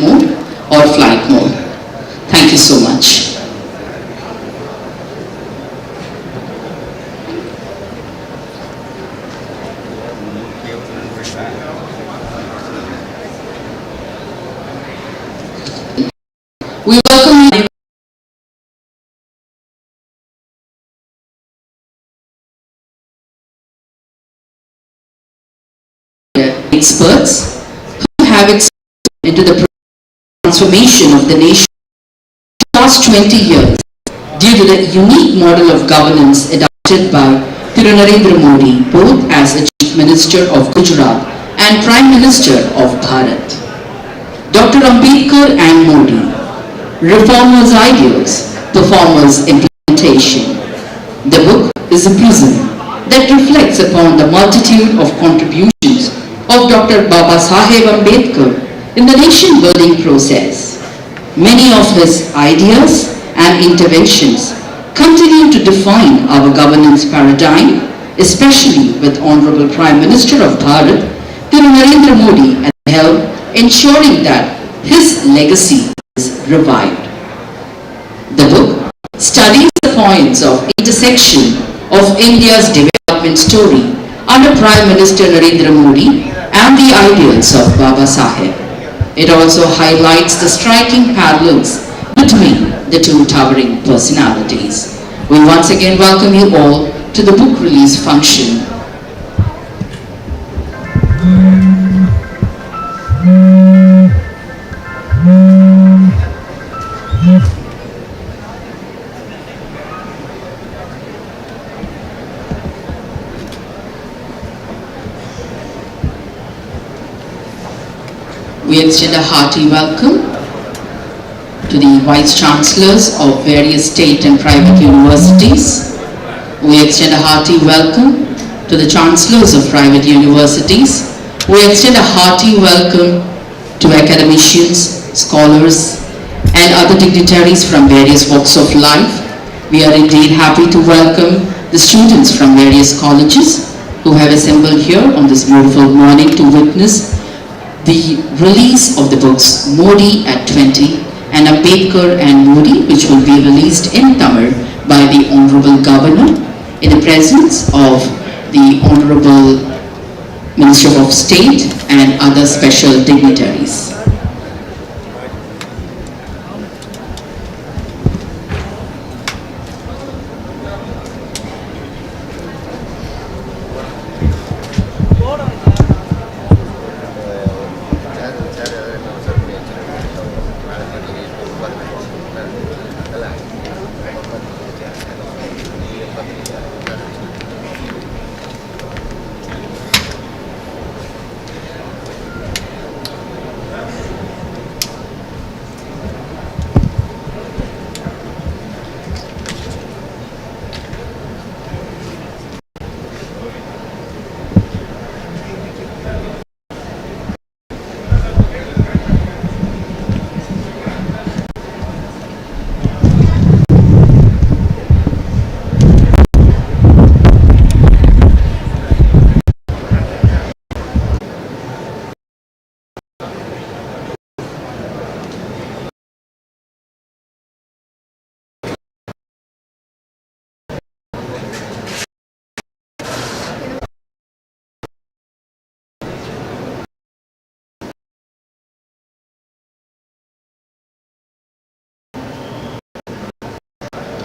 mode or flight mode. Thank you so much. We welcome you experts who have experience into the transformation of the nation in the past 20 years due to the unique model of governance adopted by Narendra Modi, both as a Chief Minister of Gujarat and Prime Minister of Bharat. Dr. Ambedkar and Modi, reformers' ideals, performers' implementation. The book is a prism that reflects upon the multitude of contributions of Dr. Babasaheb Ambedkar in the nation-building process. Many of his ideas and interventions continue to define our governance paradigm, especially with Honorable Prime Minister of Bharat, Narendra Modi, at the helm, ensuring that his legacy is revived. The book studies the points of intersection of India's development story under Prime Minister Narendra Modi and the ideals of Baba Saheb. It also highlights the striking parallels between the two towering personalities. We once again welcome you all to the book release function. We extend a hearty welcome to the Vice Chancellors of various state and private universities. We extend a hearty welcome to the Chancellors of private universities. We extend a hearty welcome to academicians, scholars, and other dignitaries from various walks of life. We are indeed happy to welcome the students from various colleges who have assembled here on this beautiful morning to witness the release of the books Modi at 20 and Ambedkar and Modi, which will be released in Tamil by the Honorable Governor in the presence of the Honorable Minister of State and other special dignitaries.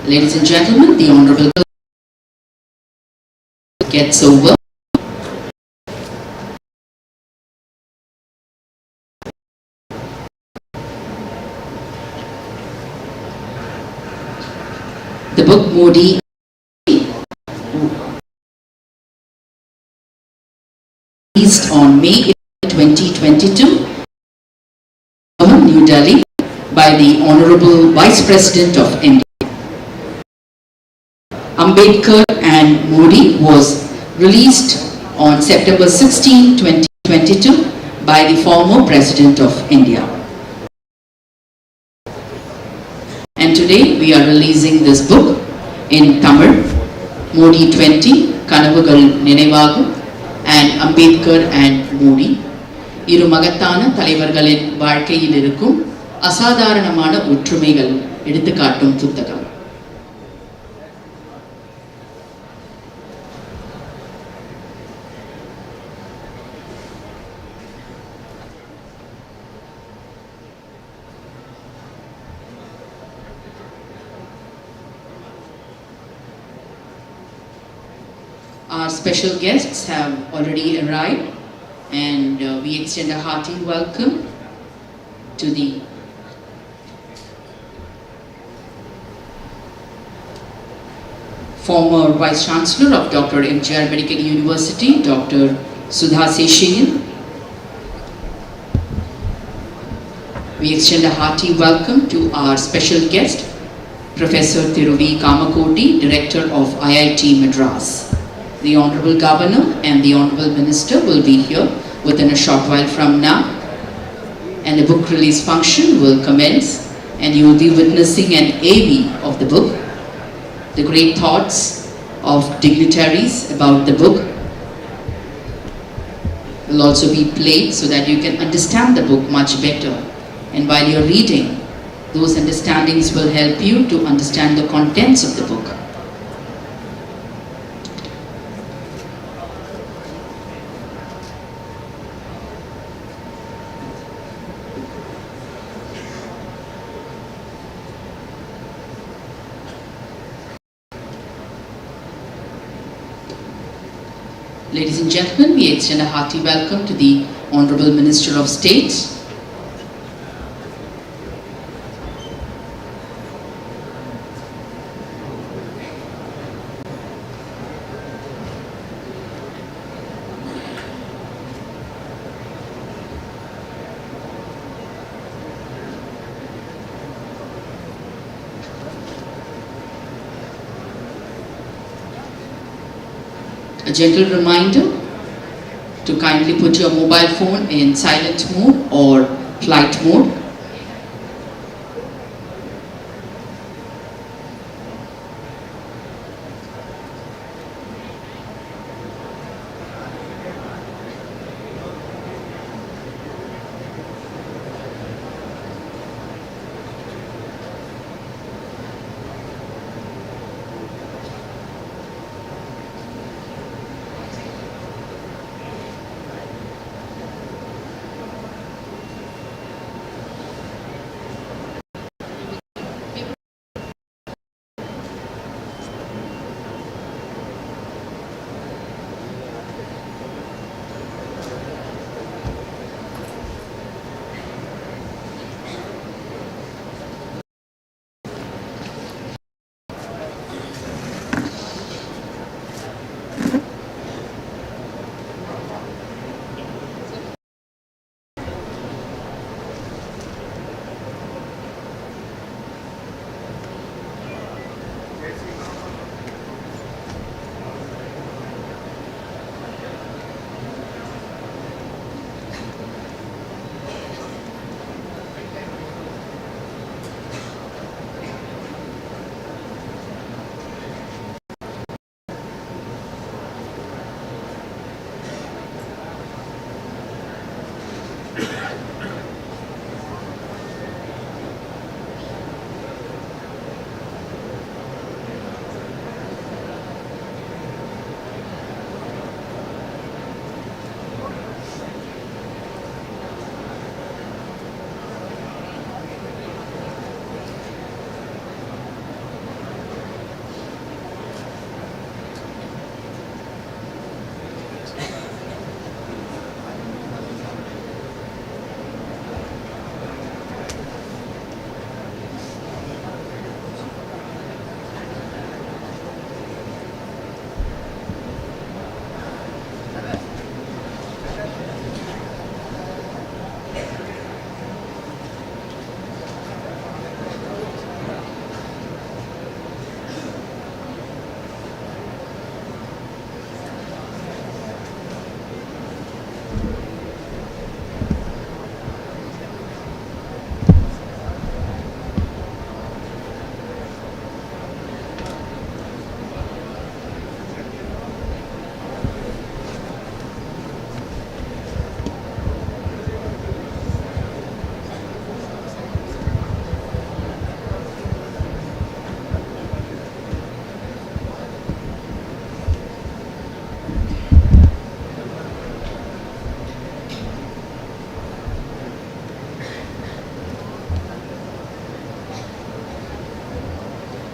Ladies and gentlemen, the Honorable gets over. The book Modi released on May 2022, New Delhi, by the Honorable Vice President of India. Ambedkar and Modi was released on September 16, 2022 by the former President of India. And today we are releasing this book in Tamil, Modi 20, Kanavugal Ninevagum, and Ambedkar and Modi. இரு மகத்தான தலைவர்களின் வாழ்க்கையில் இருக்கும் அசாதாரணமான ஒற்றுமைகள் எடுத்துக்காட்டும் புத்தகம். Our special guests have already arrived, and we extend a hearty welcome to the former Vice Chancellor of Dr. Ambedkar University, Dr. Sudha Seshayan. We extend a hearty welcome to our special guest, Professor Thiruvi Kamakoti, Director of IIT Madras. The Honorable Governor and the Honorable Minister will be here within a short while from now, and the book release function will commence, and you will be witnessing an AV of the book. The great thoughts of dignitaries about the book will also be played so that you can understand the book much better, and while you're reading, those understandings will help you to understand the contents of the book. Ladies and gentlemen, we extend a hearty welcome to the Honorable Minister of State, a gentle reminder to kindly put your mobile phone in silent mode or flight mode.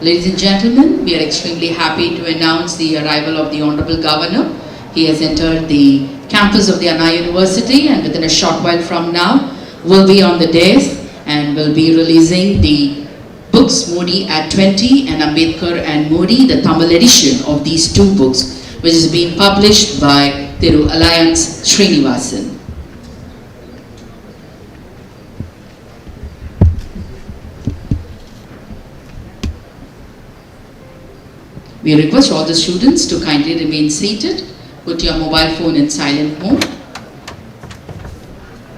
Ladies and gentlemen, we are extremely happy to announce the arrival of the Honorable Governor. He has entered the campus of the Anna University and within a short while from now will be on the dais and will be releasing the books Modi at 20 and Ambedkar and Modi, the Tamil edition of these two books, which is being published by Thiru Alliance Srinivasan. We request all the students to kindly remain seated, put your mobile phone in silent mode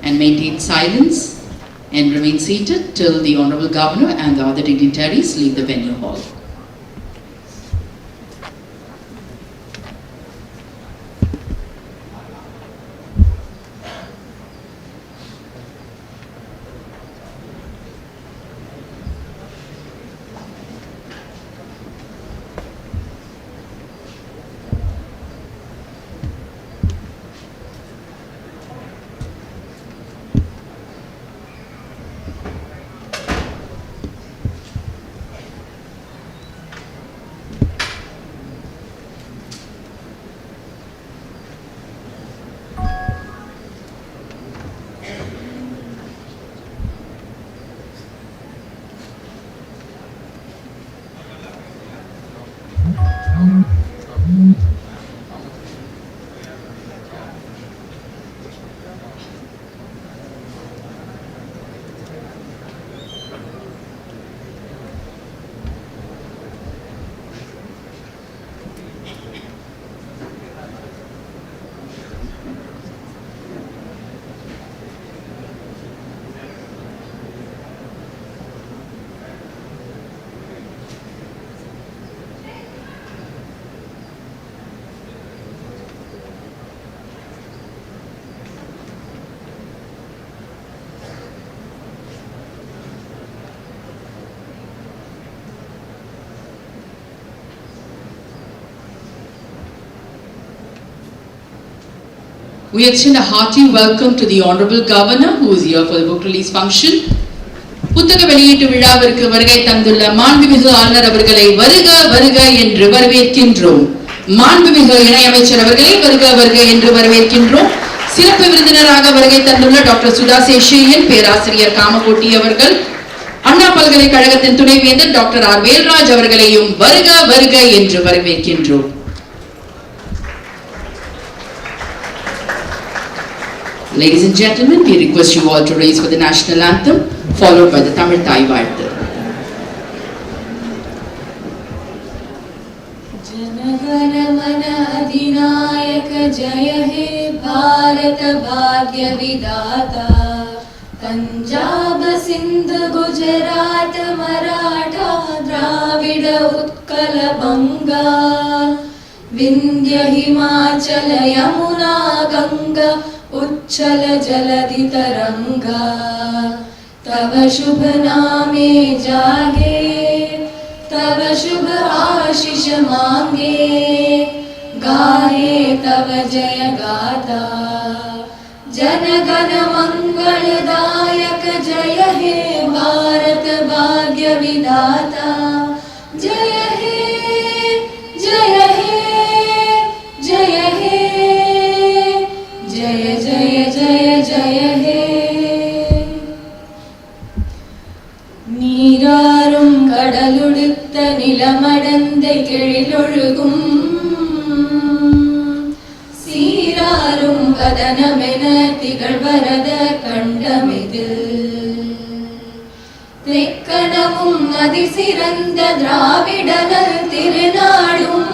and maintain silence and remain seated till the Honorable Governor and the other dignitaries leave the venue hall. We extend a hearty welcome to the Honorable Governor who is here for the book release function. புத்தக வெளியீட்டு விழாவிற்கு வருகை தந்துள்ள மாண்புமிகு ஆளுநர் அவர்களை வருக வருக என்று வரவேற்கின்றோம். மாண்புமிகு இணையமைச்சர் அவர்களை வருக வருக என்று வரவேற்கின்றோம். சிறப்பு விருந்தினராக வருகை தந்துள்ள டாக்டர் சுதா சேஷையன் பேராசிரியர் காமகோட்டி அவர்கள், அண்ணா பல்கலைக்கழகத்தின் துணைவேந்தர் டாக்டர் ஆர் வேல்ராஜ் அவர்களையும் வருக வருக என்று வரவேற்கின்றோம். Ladies and gentlemen, we request you all to raise for the national anthem, followed by the Tamil Thai Varthu. Janagana mana adhinayaka jaya he Bharat bhagya vidata Punjab Sindh Gujarat Maratha Dravida Utkala Banga Vindhya Himachala Yamuna Ganga उच्छल जलधि तरंगा तव शुभ नामे जागे तव शुभ आशीष मांगे गाहे तव जय गाथा जन गण मंगलदायक जय हे भारत भाग्य विधाता जय हे जय हे जय हे जय जय जय जय हे நீராறும் கடலுடுத்த நிலமடந்தை கெழிலொழுகும் சீராறும் கதனமென திகழ்வரத கண்டமிதில் தெக்கணமும் அதிசிறந்த திராவிடனல் திருநாடும்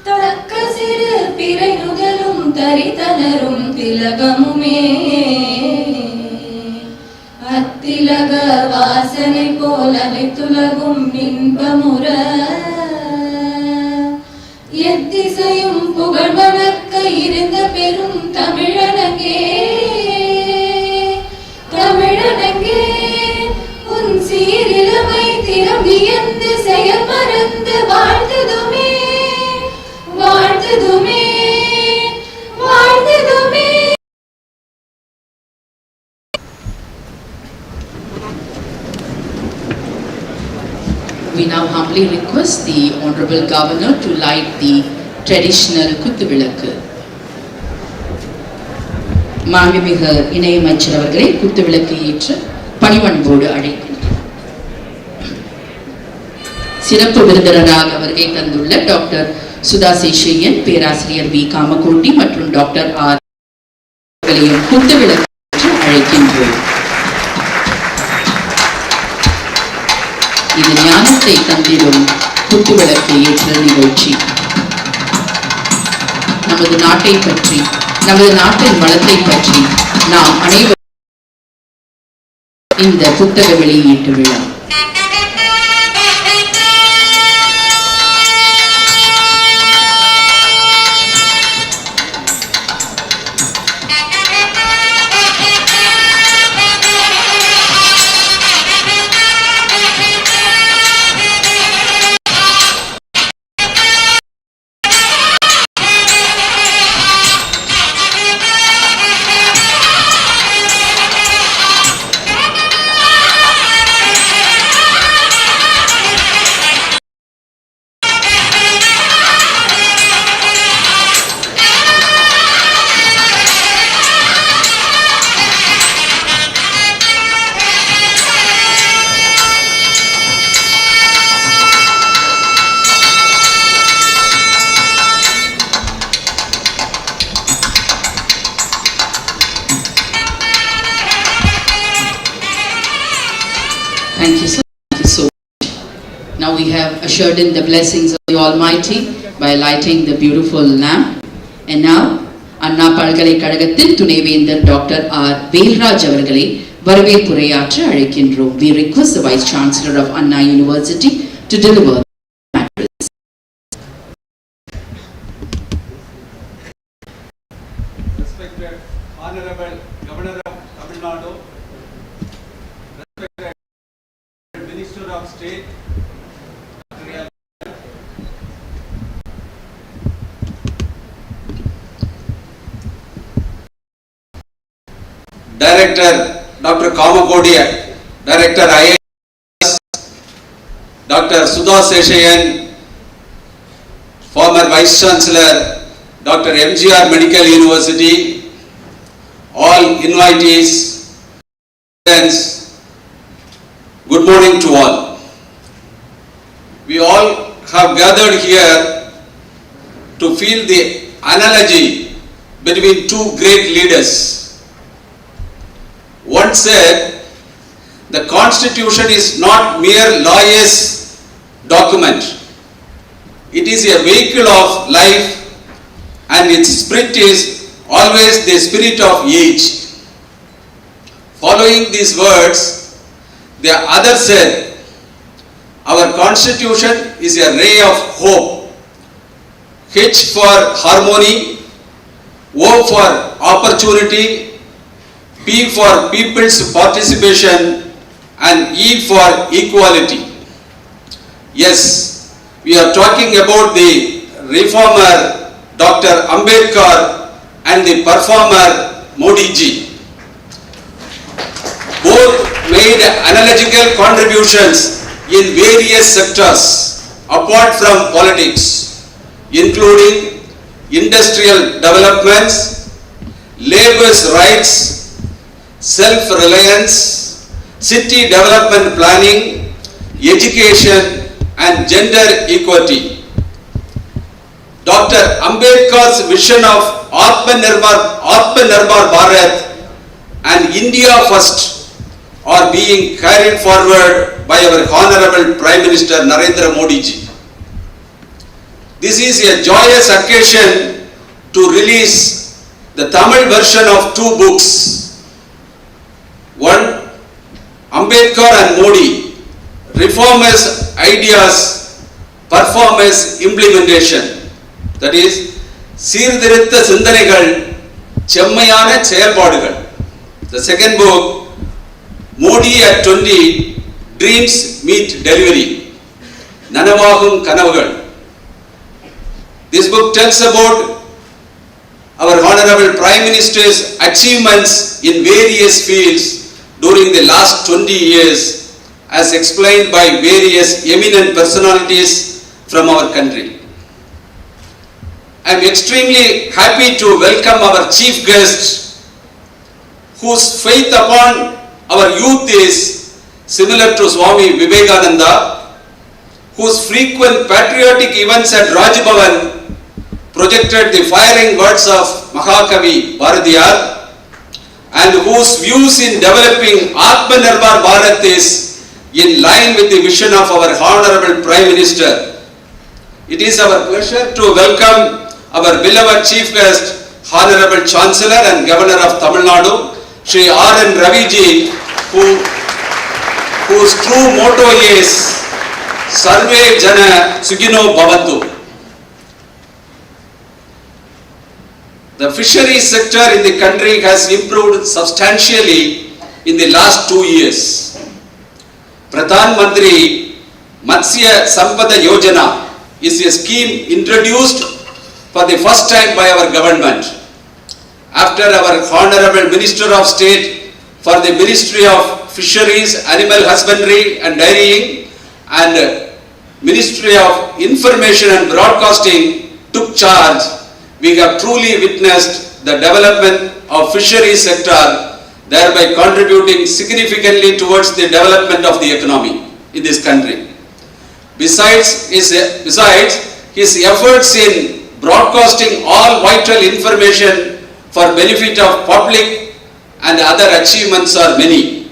தக்க சிறு பிறை நுதலும் தரித்தனரும் திலகமுமே அத்திலக வாசனை போல அனைத்துலகும் இன்பமுற எத்திசையும் புகழ் மணக்க இருந்த பெரும் தமிழனங்கே தமிழனங்கே உன் சீரிலமை திறம் வியந்து செயல் மறந்து வாழ்ந்ததுமே வாழ்ந்ததுமே வாழ்ந்ததுமே. we now humbly request the Honorable Governor to light the traditional Kuthuvilakku. மாண்புமிகு இணையமைச்சர் அவர்களை குத்துவிளக்கு ஏற்று பணிவன்போடு அழைக்கின்றனர். சிறப்பு விருந்தினராக வருகை தந்துள்ள டாக்டர் சுதா சேஷையன், பேராசிரியர் வி காமகோட்டி மற்றும் டாக்டர் ஆர் அவர்களையும் குத்துவிளக்கு ஏற்று அழைக்கின்றோம். இது ஞானத்தை தந்திடும் குத்துவிளக்கு ஏற்ற நிகழ்ச்சி. நமது நாட்டை பற்றி, நமது நாட்டின் வளத்தை பற்றி நாம் அனைவரும் இந்த புத்தக வெளியீட்டு விழா. Thank you so much. Now we have ushered in the blessings of the Almighty by lighting the beautiful lamp. And now, Anna Palkalekazhagathil துணைவேந்தர் டாக்டர் ஆர் வேல்ராஜ் அவர்களை வரவேற்புரையாற்ற அழைக்கின்றோம். We request the Vice Chancellor of Anna University to deliver the address. Respected Honorable Governor of Tamil Nadu, respected Minister of State, Director Dr. Kamakodi, Director IAS, Dr. Sudha Seshayan, former Vice Chancellor, Dr. MGR Medical University, all invitees, friends, good morning to all. We all have gathered here to feel the analogy between two great leaders. One said, the Constitution is not mere lawyer's document. It is a vehicle of life and its spirit is always the spirit of age. Following these words, the other said, our Constitution is a ray of hope. H for harmony, O for opportunity, P for people's participation, and E for equality. Yes, we are talking about the reformer Dr. Ambedkar and the performer Modi ji. Both made analogical contributions in various sectors apart from politics, including industrial developments, labor's rights, self-reliance, city development planning, education and gender equity. Dr. Ambedkar's vision of Atmanirbhar Bharat and India First are being carried forward by our Honorable Prime Minister Narendra Modi ji. This is a joyous occasion to release the Tamil version of two books. One, Ambedkar and Modi, reformers ideas, performers implementation. That is, சீர்திருத்த சிந்தனைகள், செம்மையான செயல்பாடுகள். The second book, Modi at 20, Dreams Meet Delivery, நனவாகும் கனவுகள். This book tells about our Honorable Prime Minister's achievements in various fields during the last 20 years as explained by various eminent personalities from our country. I am extremely happy to welcome our chief guest, whose faith upon our youth is similar to Swami Vivekananda, whose frequent patriotic events at Raj Bhavan projected the firing words of Mahakavi Bharatiyar, and whose views in developing Atmanirbhar Bharat is in line with the vision of our Honorable Prime Minister. It is our pleasure to welcome our beloved chief guest, Honorable Chancellor and Governor of Tamil Nadu, Shri R.N. Raviji, whose true motto is Sarve Jana Sugino Bhavantu. The fisheries sector in the country has improved substantially in the last 2 years. Pradhan Mantri Matsya Sampada Yojana is a scheme introduced for the first time by our government. After our Honorable Minister of State for the Ministry of Fisheries, Animal Husbandry and Dairying and Ministry of Information and Broadcasting took charge, we have truly witnessed the development of fisheries sector, thereby contributing significantly towards the development of the economy in this country. Besides his efforts in broadcasting all vital information for benefit of public and other achievements are many.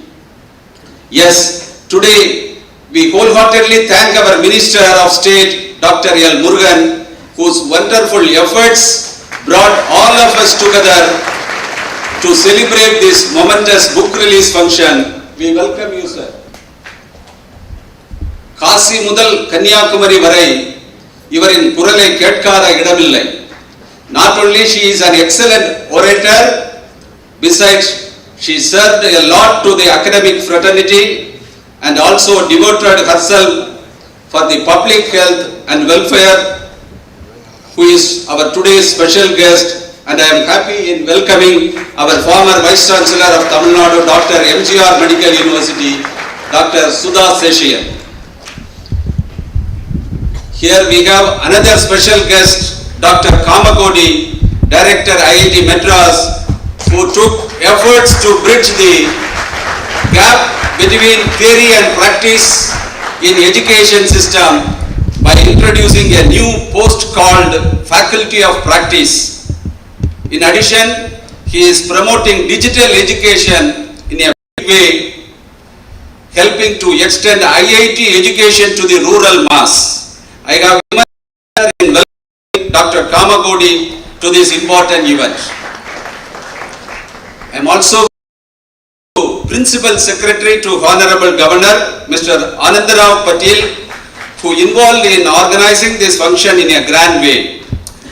Yes, today we wholeheartedly thank our Minister of State, Dr. L. Murugan, whose wonderful efforts brought all of us together to celebrate this momentous book release function. We welcome you, sir. Kasi Mudal Kanyakumari Varai, Ivarin Kurale Ketkara Idamillai. Not only she is an excellent orator, besides she served a lot to the academic fraternity and also devoted herself for the public health and welfare, who is our today's special guest. And I am happy in welcoming our former Vice Chancellor of Tamil Nadu, Dr. MGR Medical University, Dr. Sudha Seshiyan. Here we have another special guest, Dr. Kamakodi, Director IIT Madras, who took efforts to bridge the gap between theory and practice in education system by introducing a new post called Faculty of Practice. In addition, he is promoting digital education in a big way, helping to extend IIT education to the rural mass. I have in welcoming Dr. Kamakodi to this important event. I am also Principal Secretary to Honorable Governor, Mr. Anandarao Patil, who involved in organizing this function in a grand way.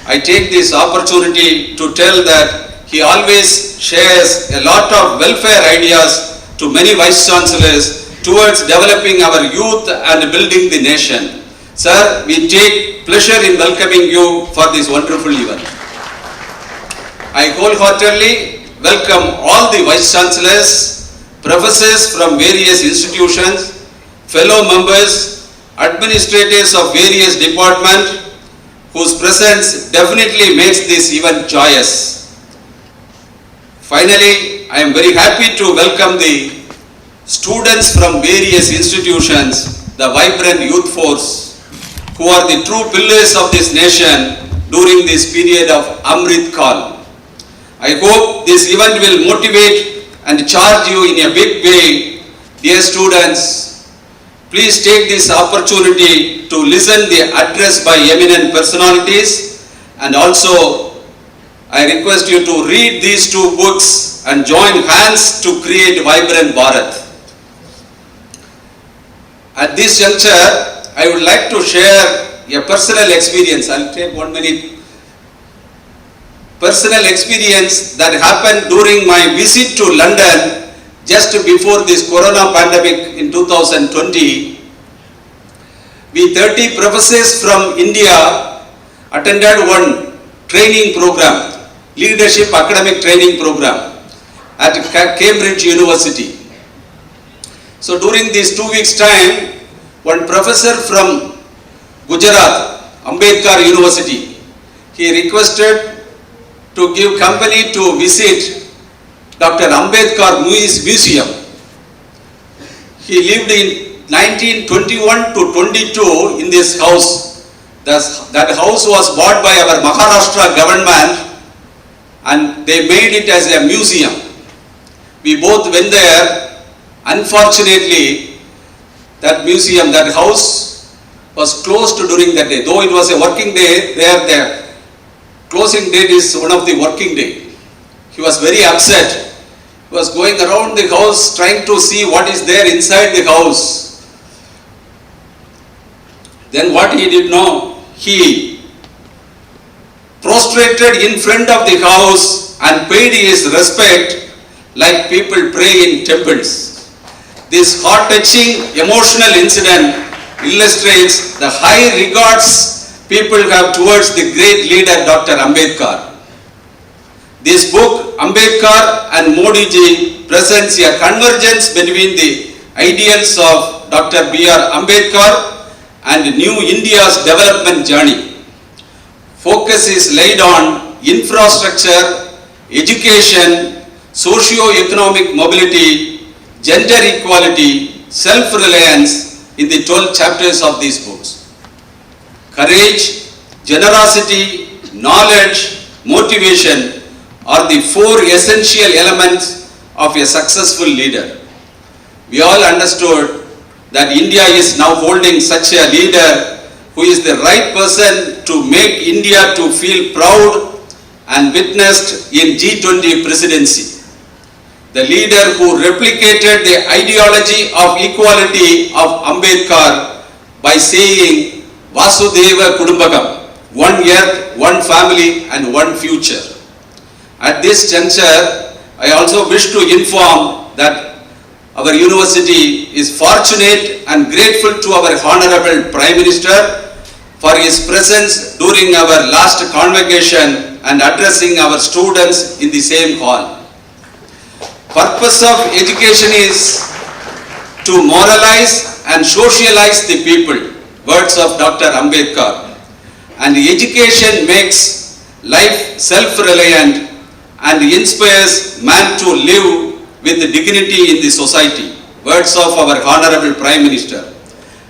I take this opportunity to tell that he always shares a lot of welfare ideas to many Vice Chancellors towards developing our youth and building the nation. Sir, we take pleasure in welcoming you for this wonderful event. I wholeheartedly welcome all the Vice Chancellors, professors from various institutions, fellow members, administrators of various departments, whose presence definitely makes this event joyous. Finally, I am very happy to welcome the students from various institutions, the vibrant youth force, who are the true pillars of this nation during this period of Amrit Kal. I hope this event will motivate and charge you in a big way. Dear students, please take this opportunity to listen the address by eminent personalities, and also I request you to read these two books and join hands to create vibrant Bharat. At this juncture, I would like to share a personal experience. I'll take 1 minute. Personal experience that happened during my visit to London just before this corona pandemic in 2020. We 30 professors from India attended one training program, leadership academic training program at Cambridge University. So during these 2 weeks time, one professor from Gujarat, Ambedkar University, he requested to give company to visit Dr. Ambedkar Museum. He lived in 1921 to 22 in this house. That house was bought by our Maharashtra government and they made it as a museum. We both went there. Unfortunately, that museum, that house was closed during that day. Though it was a working day, the closing date is one of the working day. He was very upset. He was going around the house trying to see what is there inside the house. Then what he did know, he prostrated in front of the house and paid his respect like people pray in temples. This heart-touching emotional incident illustrates the high regards people have towards the great leader Dr. Ambedkar. This book, Ambedkar and Modi ji, presents a convergence between the ideals of Dr. B.R. Ambedkar and New India's development journey. Focus is laid on infrastructure, education, socio-economic mobility, gender equality, self-reliance in the 12 chapters of these books. Courage, generosity, knowledge, motivation are the 4 essential elements of a successful leader. We all understood that India is now holding such a leader who is the right person to make India to feel proud and witnessed in G20 presidency. The leader who replicated the ideology of equality of Ambedkar by saying Vasudhaiva Kudumbakam, one earth, one family and one future. At this juncture, I also wish to inform that our university is fortunate and grateful to our Honorable Prime Minister for his presence during our last convocation and addressing our students in the same hall. Purpose of education is to moralize and socialize the people, words of Dr. Ambedkar. And education makes life self-reliant and inspires man to live with dignity in the society, words of our Honorable Prime Minister.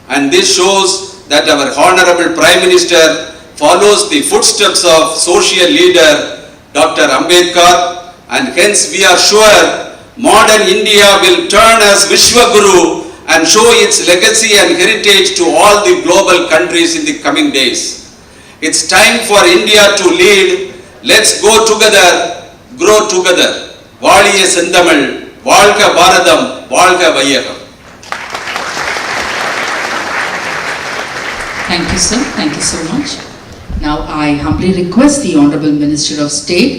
And this shows that our Honorable Prime Minister follows the footsteps of social leader Dr. Ambedkar, and hence we are sure modern India will turn as Vishwaguru and show its legacy and heritage to all the global countries in the coming days. It's time for India to lead. Let's go together, grow together. வாழிய செந்தமிழ், வாழ்க பாரதம், வாழ்க வையகம். Thank you, sir. Thank you so much. Now I humbly request the Honorable Minister of State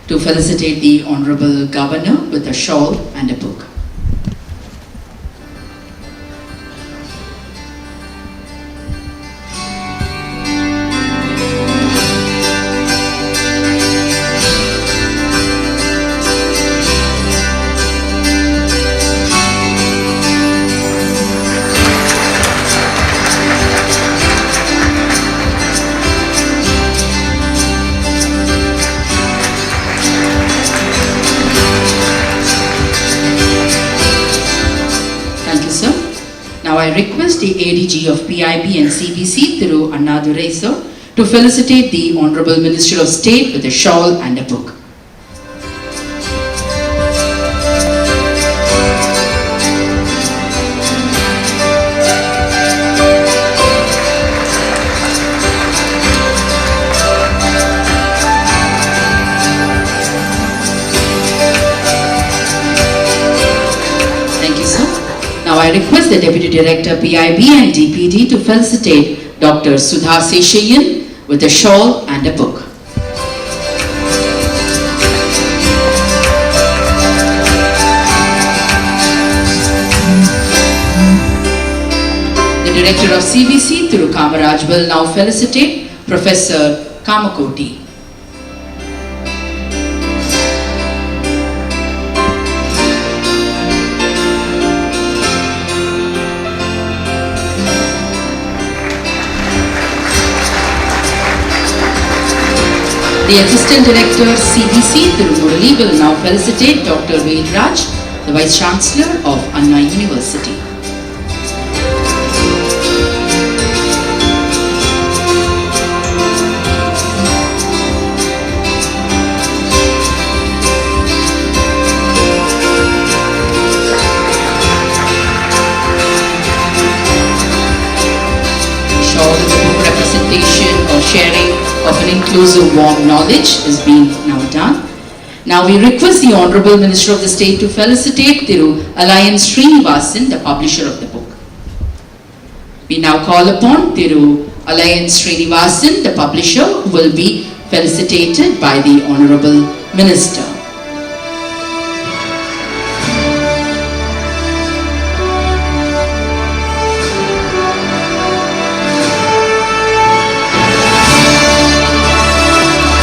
to felicitate the Honorable Governor with a shawl and a book. I request the ADG of PIB and CBC through Annadurai sir to felicitate the Honorable Minister of State with a shawl and a book. Now I request the Deputy Director PIB and DPD to felicitate Dr. Sudha Seshayan with a shawl and a book. The Director of CBC through Kamaraj will now felicitate Professor Kamakoti. The Assistant Director CBC Tirumurali will now felicitate Dr. Ved Raj, the Vice Chancellor of Anna University. Or sharing of an inclusive warm knowledge is being now done. Now we request the Honorable Minister of the State to felicitate Thiru Alliance Srinivasan, the publisher of the book. We now call upon Thiru Alliance Srinivasan, the publisher, who will be felicitated by the Honorable Minister.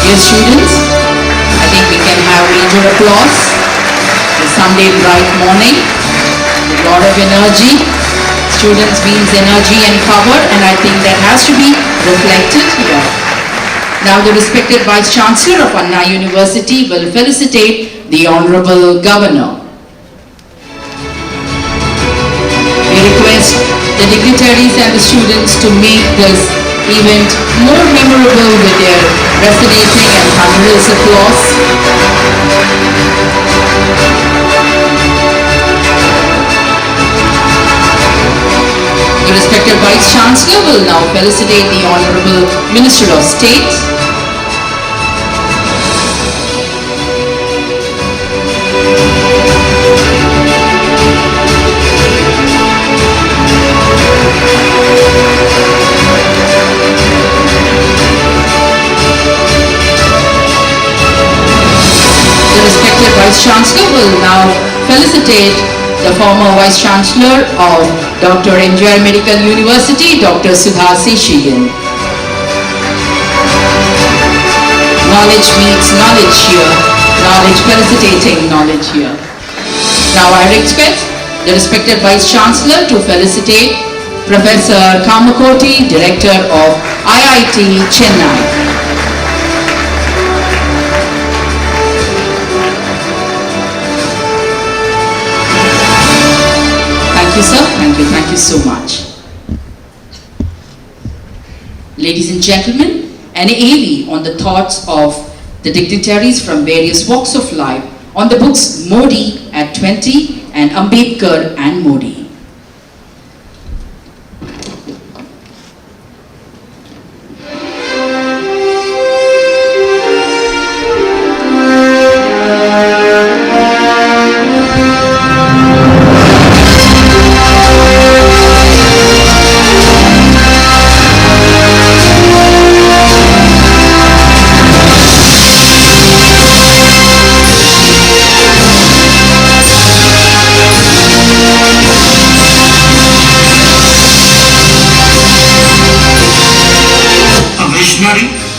Dear students, I think we can have major applause. The Sunday bright morning, a lot of energy. Students means energy and power, and I think that has to be reflected here. Now the respected Vice Chancellor of Anna University will felicitate the Honorable Governor. We request the dignitaries and the students to make this event more memorable with their resonating and thunderous applause. The respected Vice Chancellor will now felicitate the Honorable Minister of State. Vice Chancellor will now felicitate the former Vice Chancellor of Dr. NJR Medical University, Dr. Sudha Seshagan. Knowledge meets knowledge here. Knowledge felicitating knowledge here. Now I request the respected Vice Chancellor to felicitate Professor Kamakoti, Director of IIT Chennai. Thank you, sir. Thank you so much. Ladies and gentlemen, an AV on the thoughts of the dignitaries from various walks of life on the books Modi at 20 and Ambedkar and Modi.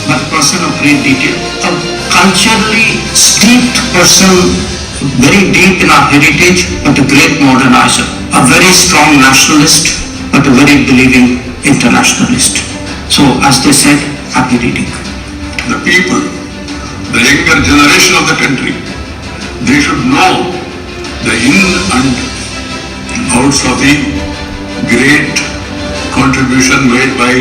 But a person of great detail, a culturally steeped person, very deep in our heritage, but a great modernizer, a very strong nationalist, but a very believing internationalist. So, as they said, happy reading. The people, the younger generation of the country, they should know the in and outs of the great contribution made by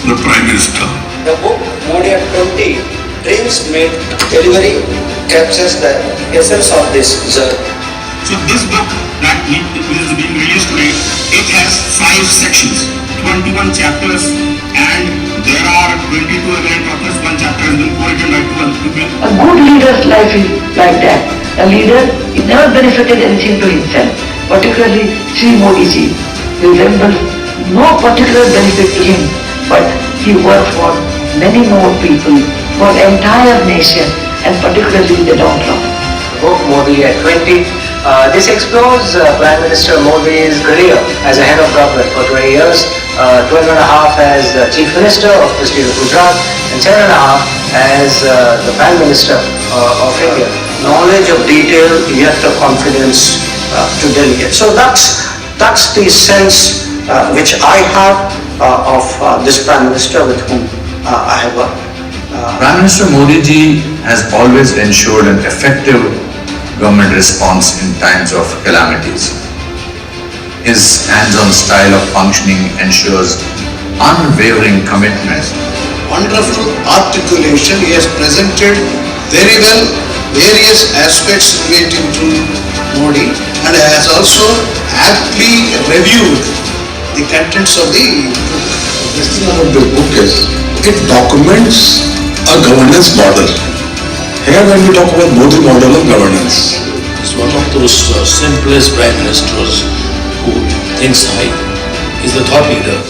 the Prime Minister. The book Modi at 20, Dreams Made Delivery, captures the essence of this journey. So this book that is being released today, it has 5 sections, 21 chapters, and there are 22 eminent authors. One chapter has been co-written by 12 people. A good leader's life is like that. A leader, he never benefited anything to himself. Particularly Sri Modi ji resembles no particular benefit to him, but he worked for many more people, for the entire nation, and particularly the downtrodden. Book Modi at 20. This explores Prime Minister Modi's career as a head of government for 20 years, 12 and a half as the Chief Minister of the state of Gujarat, and 10 and a half as the Prime Minister of India. Knowledge of detail, yet the confidence to delegate. So that's the sense which I have of this Prime Minister with whom I have worked Prime Minister Modi ji has always ensured an effective government response in times of calamities. His hands-on style of functioning ensures unwavering commitment. Wonderful articulation. He has presented very well various aspects relating to Modi and has also aptly reviewed the contents of the book. The best thing about the book is it documents a governance model. Here when we talk about Modi model of governance, He's one of those simplest prime ministers who thinks high. He's the thought leader.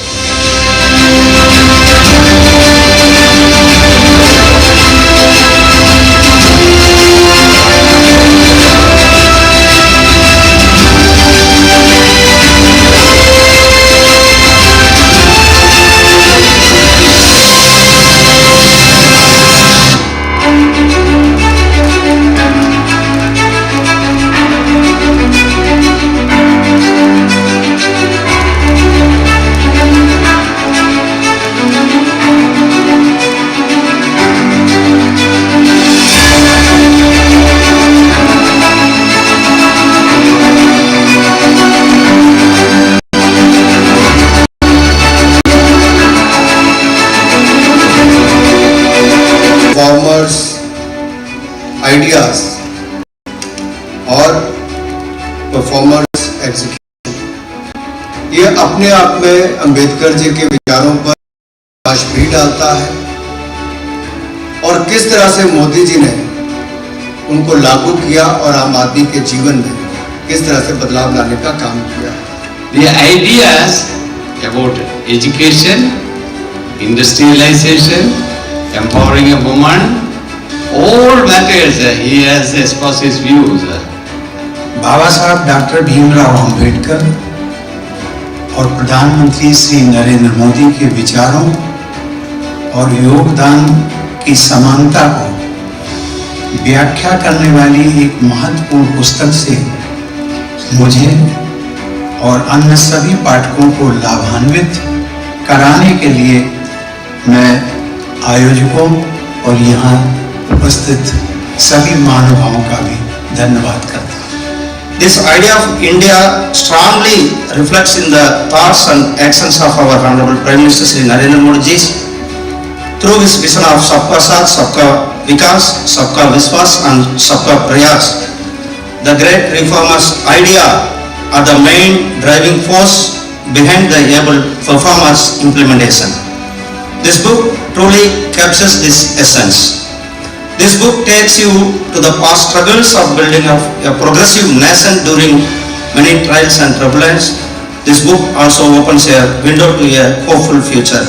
Performers ideas और performers execution, ये अपने आप में अंबेडकर जी के विचारों पर प्रकाश भी डालता है और किस तरह से मोदी जी ने उनको लागू किया और आम आदमी के जीवन में किस तरह से बदलाव लाने का काम किया। The ideas about education, industrialization, empowering a woman, all matters he has expressed his views. बाबा साहब डॉक्टर भीमराव अंबेडकर और प्रधानमंत्री श्री नरेंद्र मोदी के विचारों और योगदान की समानता को व्याख्या करने वाली एक महत्वपूर्ण पुस्तक से मुझे और अन्य सभी पाठकों को लाभान्वित कराने के लिए मैं आयोजकों और यहाँ उपस्थित सभी महानुभावों का भी धन्यवाद करता हूँ। This idea of India strongly reflects in the thoughts and actions of our Honorable Prime Minister Shri Narendra Modi ji through his vision of Sabka Saath, Sabka Vikas, Sabka Vishwas and Sabka Prayas. The great reformers' idea are the main driving force behind the able performers' implementation. This book truly captures this essence. This book takes you to the past struggles of building a progressive nation during many trials and tribulations. This book also opens a window to a hopeful future.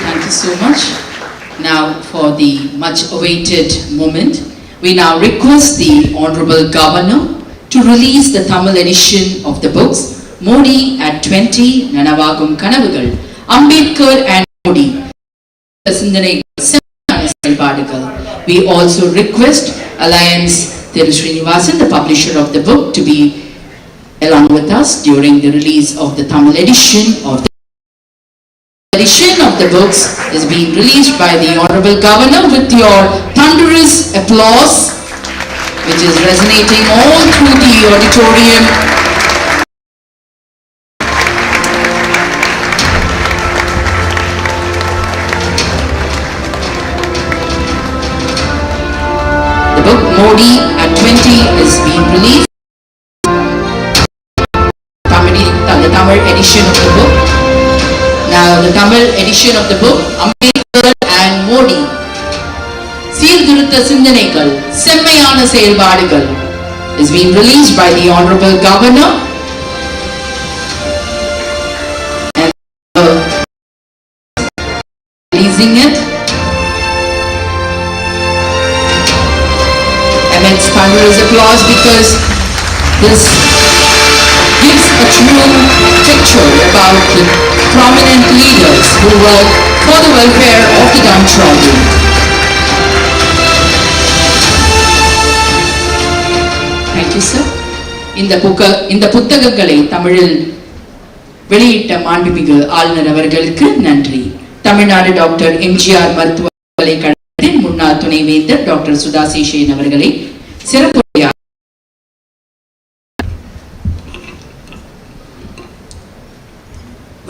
Thank you so much. Now for the much awaited moment, we now request the Honorable Governor to release the Tamil edition of the books Modi at 20, Nanavagum Kanavugal, Ambedkar and Modi. We also request Alliance Thiru Srinivasan, the publisher of the book, to be along with us during the release of the Tamil edition of the books is being released by the Honorable Governor with your thunderous applause, which is resonating all through the auditorium. The book Modi at 20 is being released. The Tamil edition of the book. Now the Tamil edition of the book, Ambedkar and Modi, சீர்திருத்த சிந்தனைகள், செம்மையான செயல்பாடுகள், is being released by the Honorable Governor. And releasing it amidst thunderous applause because this gives a true picture about the prominent leaders who work for the welfare of the downtrodden. Thank you, sir. இந்த புத்தகங்களை தமிழில் வெளியிட்ட மாண்புமிகு ஆளுநர் அவர்களுக்கு நன்றி. Tamil Nadu doctor MGR மருத்துவ பல்கலைக்கழகத்தின் முன்னாள் துணைவேந்தர் டாக்டர் சுதா சேஷன் அவர்களை சிறப்பு.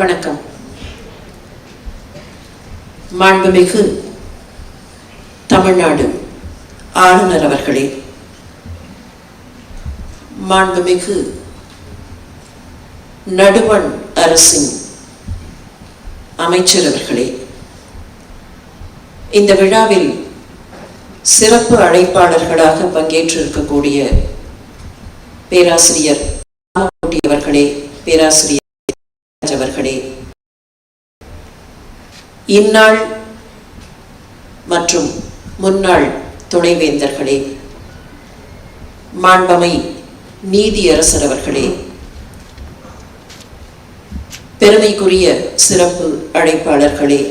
வணக்கம். மாண்புமிகு தமிழ்நாடு ஆளுநர் அவர்களே, மாண்புமிகு நடுவண் அரசின் அமைச்சர் அவர்களே, இந்த விழாவில் சிறப்பு அழைப்பாளர்களாக பங்கேற்றிருக்கக்கூடிய பேராசிரியர் அவர்களே, பேராசிரியர் அவர்களே, இந்நாள் மற்றும் முன்னாள் துணைவேந்தர்களே, மாண்பமை நீதியரசர் அவர்களே, பெருமைக்குரிய சிறப்பு அழைப்பாளர்களே,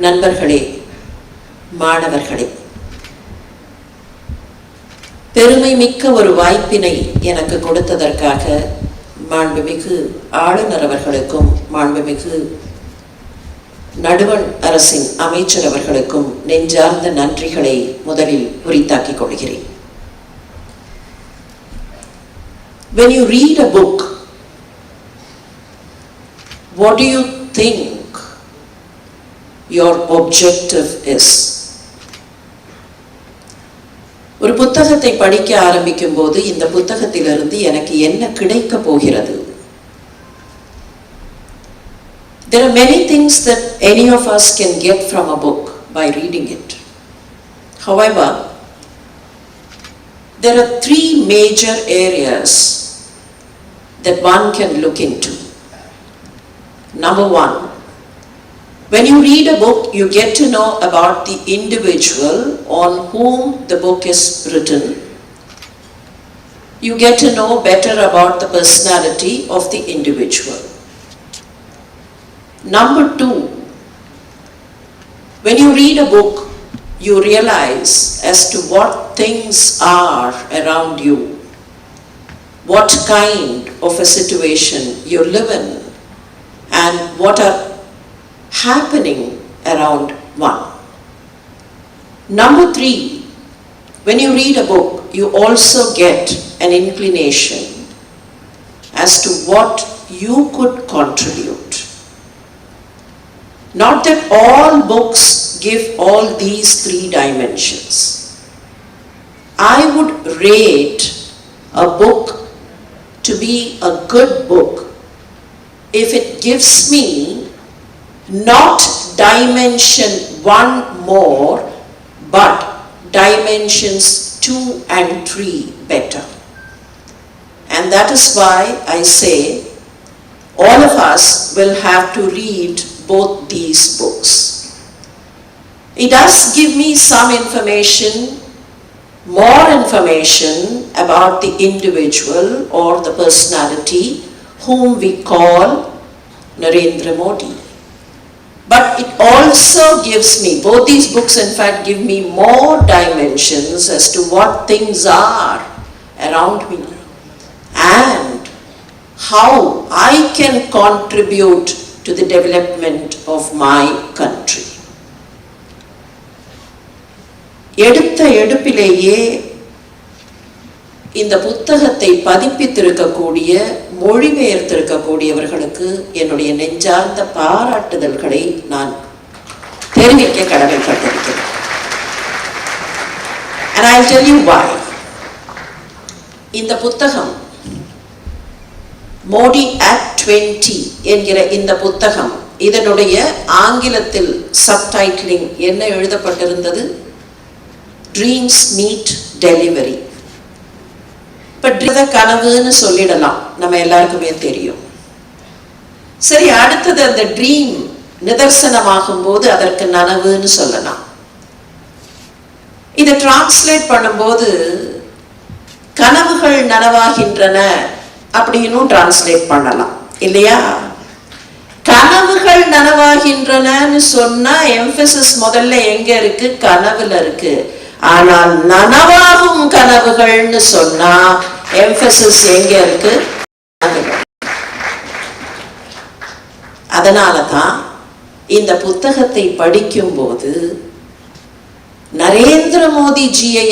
நண்பர்களே, மாணவர்களே, பெருமை மிக்க ஒரு வாய்ப்பினை எனக்கு கொடுத்ததற்காக மாண்புமிகு ஆளுநர் அவர்களுக்கும் மாண்புமிகு நடுவண் அரசின் அமைச்சர் அவர்களுக்கும் நெஞ்சார்ந்த நன்றிகளை முதலில் உரித்தாக்கிக் கொள்கிறேன். When you read a book, what do you think your objective is? ஒரு புத்தகத்தை படிக்க ஆரம்பிக்கும் போது இந்த புத்தகத்திலிருந்து எனக்கு என்ன கிடைக்க போகிறது? There are many things that any of us can get from a book by reading it. However, there are three major areas that one can look into. Number one, when you read a book, you get to know about the individual on whom the book is written. You get to know better about the personality of the individual. Number two, when you read a book, you realize as to what things are around you, what kind of a situation you live in, and what are happening around one. Number three, when you read a book, you also get an inclination as to what you could contribute. Not that all books give all these three dimensions. I would rate a book to be a good book if it gives me not dimension one more, but dimensions 2 and 3 better. And that is why I say all of us will have to read both these books. It does give me some information, more information about the individual or the personality whom we call Narendra Modi. But it also gives me, both these books in fact give me more dimensions as to what things are around me and how I can contribute to the development of my country. எடுத்த எடுப்பிலேயே இந்த புத்தகத்தை பதிப்பித்திருக்கக்கூடிய மொழிபெயர்த்திருக்கக்கூடியவர்களுக்கு என்னுடைய நெஞ்சார்ந்த பாராட்டுதல்களை நான் தெரிவிக்க கடமைப்பட்டிருக்கிறேன். And I'll tell you why. இந்த புத்தகம் மோடி at 20 என்கிற இந்த புத்தகம், இதனுடைய ஆங்கிலத்தில் சப்டைட்டிலிங் என்ன எழுதப்பட்டிருந்தது? Dreams meet delivery. கனவுன்னு சொல்லிடலாம், நம்ம எல்லாருக்குமே தெரியும். சரி, அடுத்தது அந்த ட்ரீம் நிதர்சனமாகும் போது அதற்கு நனவுன்னு சொல்லலாம். இதை டிரான்ஸ்லேட் பண்ணும்போது கனவுகள் நனவாகின்றன அப்படின்னு டிரான்ஸ்லேட் பண்ணலாம் இல்லையா? கனவுகள் நனவாகின்றனன்னு சொன்னா எம்பசிஸ் முதல்ல எங்க இருக்கு? கனவுல இருக்கு. ஆனால் நனவாகும் கனவுகள்னு சொன்னா எம்பசிஸ் எங்க இருக்கு? அதனாலதான் இந்த புத்தகத்தை படிக்கும் போது நரேந்திர மோடிஜியை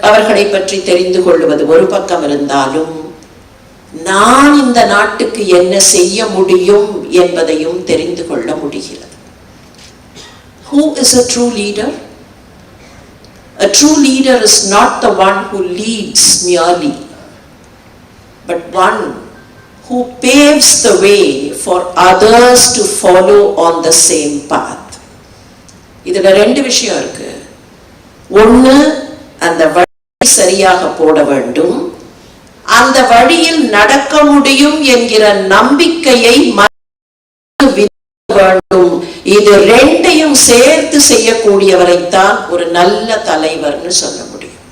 அவர்களை பற்றி தெரிந்து கொள்வது ஒரு பக்கம் இருந்தாலும் நான் இந்த நாட்டுக்கு என்ன செய்ய முடியும் என்பதையும் தெரிந்து கொள்ள முடிகிறது. Who is a true leader? A true leader is not the one who leads merely, but one who paves the way for others to follow on the same path. இதுல ரெண்டு விஷயம் இருக்கு. ஒண்ணு, அந்த வழி சரியாக போட வேண்டும், அந்த வழியில் நடக்க முடியும் என்கிற நம்பிக்கையை வேண்டும். இது ரெண்டையும் சேர்த்து செய்யக்கூடியவரைத்தான் ஒரு நல்ல தலைவர்னு சொல்ல முடியும்.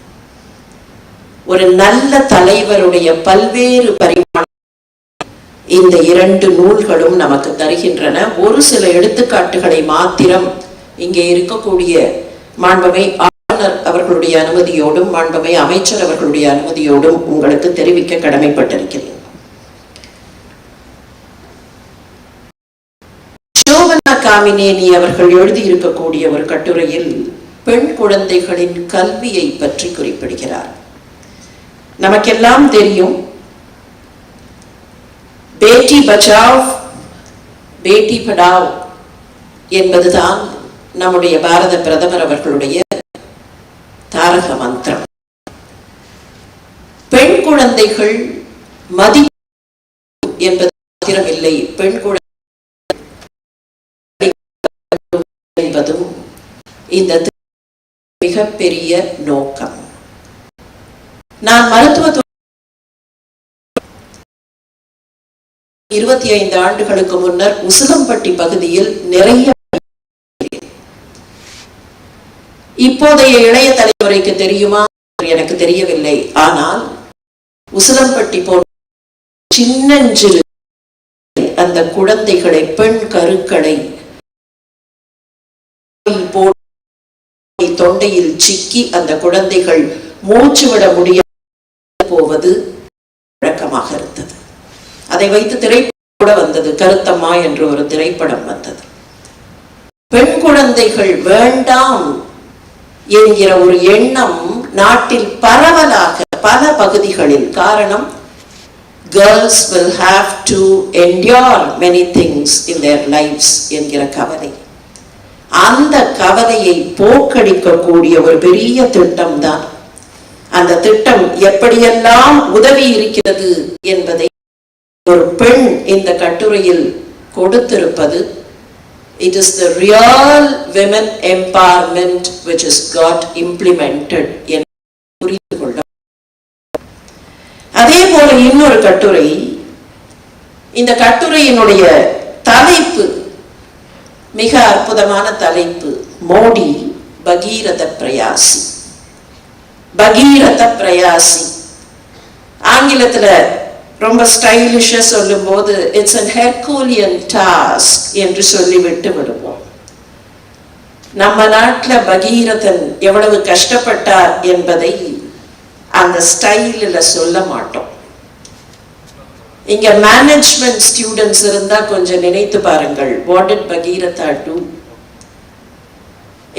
ஒரு நல்ல தலைவருடைய பல்வேறு பரிமாணம் இந்த இரண்டு நூல்களும் நமக்கு தருகின்றன. ஒரு சில எடுத்துக்காட்டுகளை மாத்திரம் இங்கே இருக்கக்கூடிய மாண்புமை ஆளுநர் அவர்களுடைய அனுமதியோடும் மாண்புமை அமைச்சர் அவர்களுடைய அனுமதியோடும் உங்களுக்கு தெரிவிக்க கடமைப்பட்டிருக்கிறேன். சோபனா காமினேனி அவர்கள் எழுதியிருக்கக்கூடிய ஒரு கட்டுரையில் பெண் குழந்தைகளின் கல்வியை பற்றி குறிப்பிடுகிறார். நமக்கெல்லாம் தெரியும், பேட்டி பச்சாவ் பேட்டி படாவ் என்பதுதான் நம்முடைய பாரத பிரதமர் அவர்களுடைய தாரக மந்திரம். பெண் குழந்தைகள் மதி என்பது மாத்திரமில்லை, பெண் குழந்தை என்பதும் இந்த மிகப்பெரிய நோக்கம். நான் மருத்துவ 25 ஆண்டுகளுக்கு முன்னர் உசிலம்பட்டி பகுதியில் நிறைய, இப்போதைய இளைய தலைமுறைக்கு தெரியுமா எனக்கு தெரியவில்லை, ஆனால் உசிலம்பட்டி போன்ற சின்னஞ்சிறு அந்த குழந்தைகளை, பெண் கருக்களை தொண்டையில் சிக்கி அந்த குழந்தைகள் மூச்சு விட முடியாத போவது வழக்கமாக இருந்தது. அதை வைத்து திரைப்படம் கூட வந்தது, கருத்தம்மா என்று ஒரு திரைப்படம் வந்தது. பெண் குழந்தைகள் வேண்டாம் என்கிற ஒரு எண்ணம் நாட்டில் பரவலாக பல பகுதிகளில், காரணம் girls will have to endure many things in their lives என்கிற கவலை. அந்த கவலையை போக்கடிக்கக்கூடிய ஒரு பெரிய திட்டம் தான். அந்த திட்டம் எப்படியெல்லாம் உதவி இருக்கிறது என்பதை ஒரு பெண் இந்த கட்டுரையில் கொடுத்திருப்பது, it is the real women empowerment which has got implemented என்று புரிந்து கொள்ள. அதே போல இன்னொரு கட்டுரை, இந்த கட்டுரையினுடைய தலைப்பு மிக அற்புதமான தலைப்பு, மோடி பகீரத பிரயாசி. பகீரத பிரயாசி ஆங்கிலத்துல ரொம்ப ஸ்டைலிஷா சொல்லும் போது இட்ஸ் an Herculean task என்று சொல்லிவிட்டு விடுவோம். நம்ம நாட்டுல பகீரதன் எவ்வளவு கஷ்டப்பட்டார் என்பதை அந்த ஸ்டைலில் சொல்ல மாட்டோம். இங்க மேனேஜ்மெண்ட் ஸ்டூடெண்ட்ஸ் இருந்தா கொஞ்சம் நினைத்து பாருங்கள், what did Bhagirath do?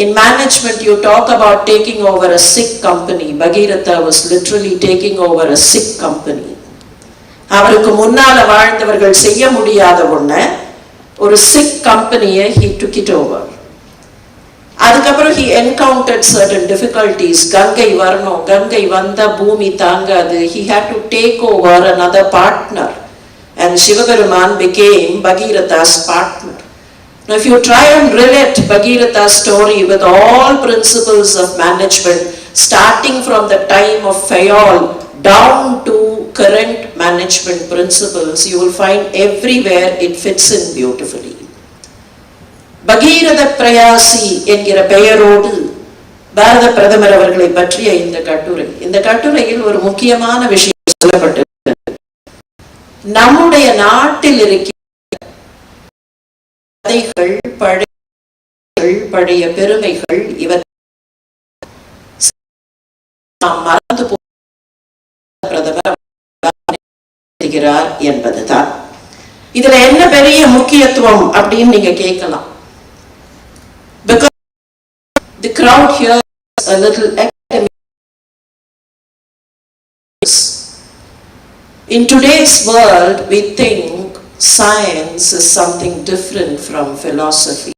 In management you talk about taking over a sick company. Bhagirath was literally taking over a sick company. அவருக்கு முன்னால வாழ்ந்தவர்கள் செய்ய முடியாத ஒண்ண, ஒரு sick company-யை he took it over. அதுக்கப்புறம் he encountered certain difficulties. Ganga வரணும், கங்கை வந்தா பூமி தாங்காது. He had to take over another partner and Shivaperuman became Bhagiratha's partner. Now if you try and relate Bhagiratha's story with all principles of management, starting from the time of Fayol down to current management principles, you will find everywhere it fits in beautifully. பகீரத பிரயாசி என்கிற பெயரோடு பாரத பிரதமர் அவர்களை பற்றிய இந்த கட்டுரையில் ஒரு முக்கியமான விஷயம் சொல்லப்பட்டிருக்கிறது. நம்முடைய நாட்டில் இருக்கிற கதைகள், பழைய பெருமைகள் இவற்றை மறந்து பிரதமர் என்பதுதான். இதுல என்ன பெரிய முக்கியத்துவம் அப்படின்னு நீங்க கேட்கலாம். Because the crowd here is a little academic. In today's world, we think science is something different from philosophy.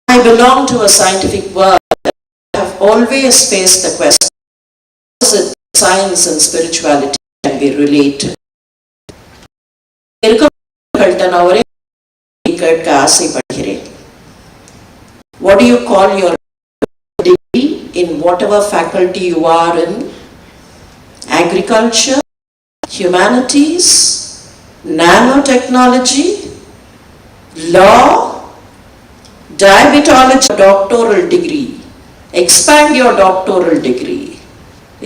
I belong to a scientific world. I have always faced the question, how is it science and spirituality can be related? What do you call your degree in whatever faculty you are in? Agriculture, humanities, nanotechnology, law, diabetology, doctoral degree. Expand your doctoral degree.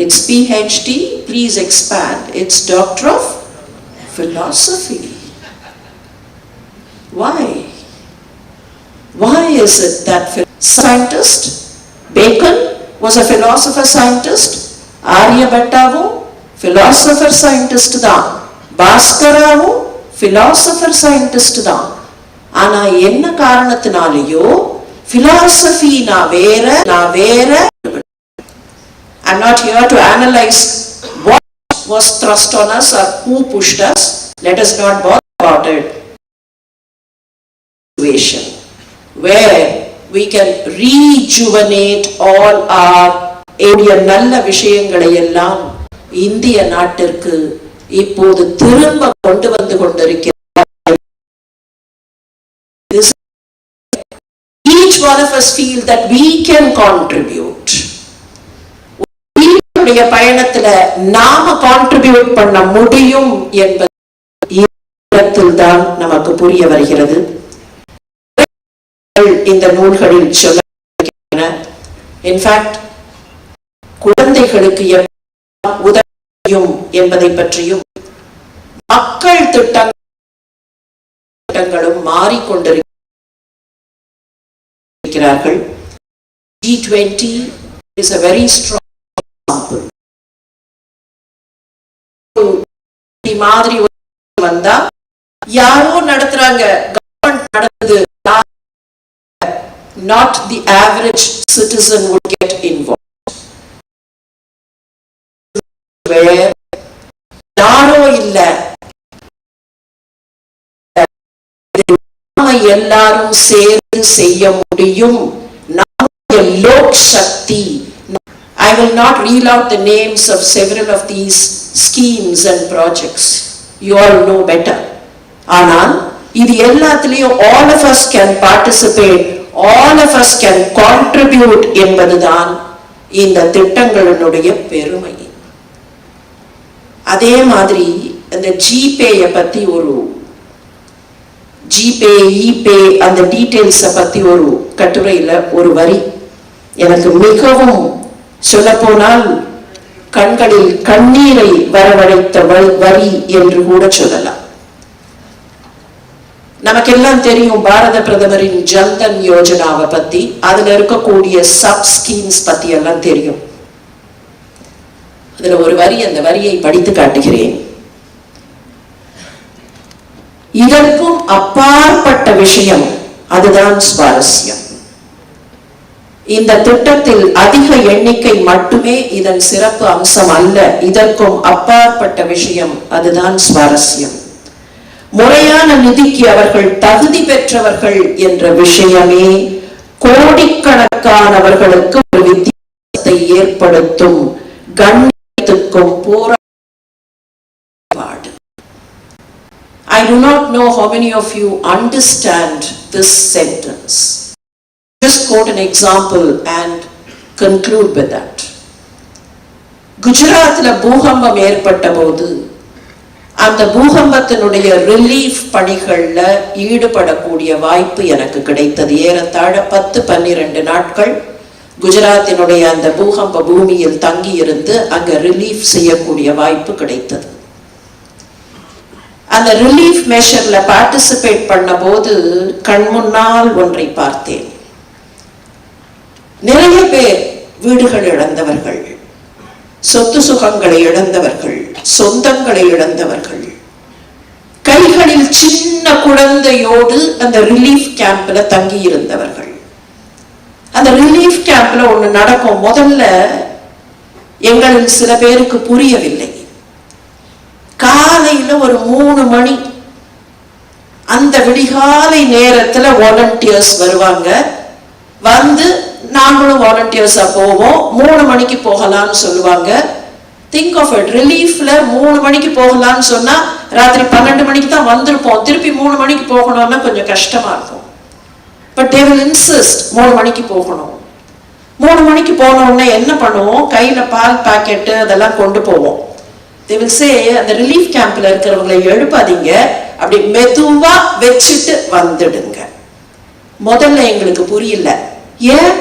It's PhD, please expand. It's Doctor of Philosophy. Why? Why is it that scientist, Bacon was a philosopher scientist, Aryabhattavu, philosopher scientist தான், பாஸ்கராவும் philosopher scientist தான். ஆனா என்ன காரணத்தினாலேயோ philosophy நான் வேற. I'm not here to analyze what was thrust on us or who pushed us. Let us not bother about it. Situation where we can rejuvenate all our நல்ல விஷயங்களை எல்லாம் இந்திய நாட்டிற்கு இப்போது திரும்ப கொண்டு வந்து கொண்டிருக்கிறார். Each one of us feel that we can contribute. உடைய பயணத்துல நாம கான்ட்ரிபியூட் பண்ண முடியும் என்பது தான் நமக்கு புரிய வருகிறது. இந்த நூல்களில் சொல்ல இன்ஃபேக்ட் குழந்தைகளுக்கு உதவியும் என்பதை பற்றியும் மக்கள் திட்டங்களும் மாறிக்கொண்டிருக்கிறார்கள். G20 is a very strong example. மாதிரி வந்தா யாரோ நடத்துறாங்க, கவர்மெண்ட் நடத்துது, not the average citizen would get involved. Where யாரோ இல்ல, நாம எல்லாரும் சேர்ந்து செய்ய முடியும். நம்முடைய லோக் சக்தி. I will not reel out the names of several of these schemes and projects. You all know better. ஆனால் இது எல்லாத்துலயும் all of us can participate, all of us can contribute என்பதுதான் இந்த திட்டங்களினுடைய பெருமை. அதே மாதிரி இந்த ஜிபேயை பத்தி ஜிபே இபே அந்த டீடைல்ஸை பத்தி ஒரு கட்டுரையில ஒரு வரி எனக்கு மிகவும் சொல்லப்போனால் கண்களில் கண்ணீரை வரவழைத்த வரி என்று கூட சொல்லலாம். நமக்கெல்லாம் தெரியும் பாரத பிரதமரின் ஜன்தன் யோஜனாவை பத்தி, அதுல இருக்கக்கூடிய சப் ஸ்கீம்ஸ் பத்தி எல்லாம் தெரியும். அதுல ஒரு வரி, அந்த வரியை படித்து காட்டுகிறேன். இதற்கும் அப்பாற்பட்ட விஷயம், அதுதான் சுவாரஸ்யம். இந்த திட்டத்தில் அதிக எண்ணிக்கை மட்டுமே இதன் சிறப்பு அம்சம் அல்ல, இதற்கும் அப்பாற்பட்ட விஷயம், அதுதான் சுவாரஸ்யம். முறையான நிதிக்கு அவர்கள் தகுதி பெற்றவர்கள் என்ற விஷயமே கோடிக்கணக்கானவர்களுக்கு ஒரு வித்தியாசத்தை ஏற்படுத்தும். கண்ணியத்துக்கும் போராடு. I do not know how many of you understand this sentence. Just quote an example and conclude with that. குஜராத்ல பூகம்பம் ஏற்பட்ட போது அந்த பூகம்பத்தினுடைய ரிலீஃப் பணிகள்ல ஈடுபடக்கூடிய வாய்ப்பு எனக்கு கிடைத்தது. ஏறத்தாழ 10-12 நாட்கள் குஜராத்தினுடைய அந்த பூகம்ப பூமியில் தங்கி இருந்து அங்க ரிலீஃப் செய்யக்கூடிய வாய்ப்பு கிடைத்தது. அந்த ரிலீஃப் மெஷர்ல பார்ட்டிசிபேட் பண்ண போது கண் முன்னால் ஒன்றை பார்த்தேன். நிறைய பேர் வீடுகள் இழந்தவர்கள், சொத்து சுகங்களை இழந்தவர்கள், சொந்தங்களை இழந்தவர்கள், கைகளில் சின்ன குழந்தையோடு அந்த ரிலீஃப் கேம்ப்ல தங்கி இருந்தவர்கள். அந்த ரிலீஃப் கேம்ப்ல ஒண்ணு நடக்கும். முதல்ல எங்களில் சில பேருக்கு புரியவில்லை. காலையில ஒரு 3 மணி அந்த விடிகாலை நேரத்துல வாலண்டியர்ஸ் வருவாங்க. வந்து நாங்களும் வாலண்டியர்ஸா போவோம். 3 மணிக்கு போகலாம்னு சொல்லுவாங்க. திங்க் ஆஃப் இட், ரிலீஃப்ல 3 மணிக்கு போகலாம்னு சொன்னா ராத்திரி 12 மணிக்கு தான் வந்திருப்போம். திருப்பி 3 மணிக்கு போகணும்னா கொஞ்சம் கஷ்டமா இருக்கும். பட் தே வில் இன்சிஸ்ட் 3 மணிக்கு போகணும். 3 மணிக்கு போனோம்னா என்ன பண்ணுவோம், கையில பால் பாக்கெட்டு அதெல்லாம் கொண்டு போவோம். they will say அந்த ரிலீஃப் கேம்ப்ல இருக்கிறவங்களை எழுப்பாதீங்க, அப்படி மெதுவா வச்சுட்டு வந்துடுங்க. முதல்ல எங்களுக்கு புரியல, ஏன்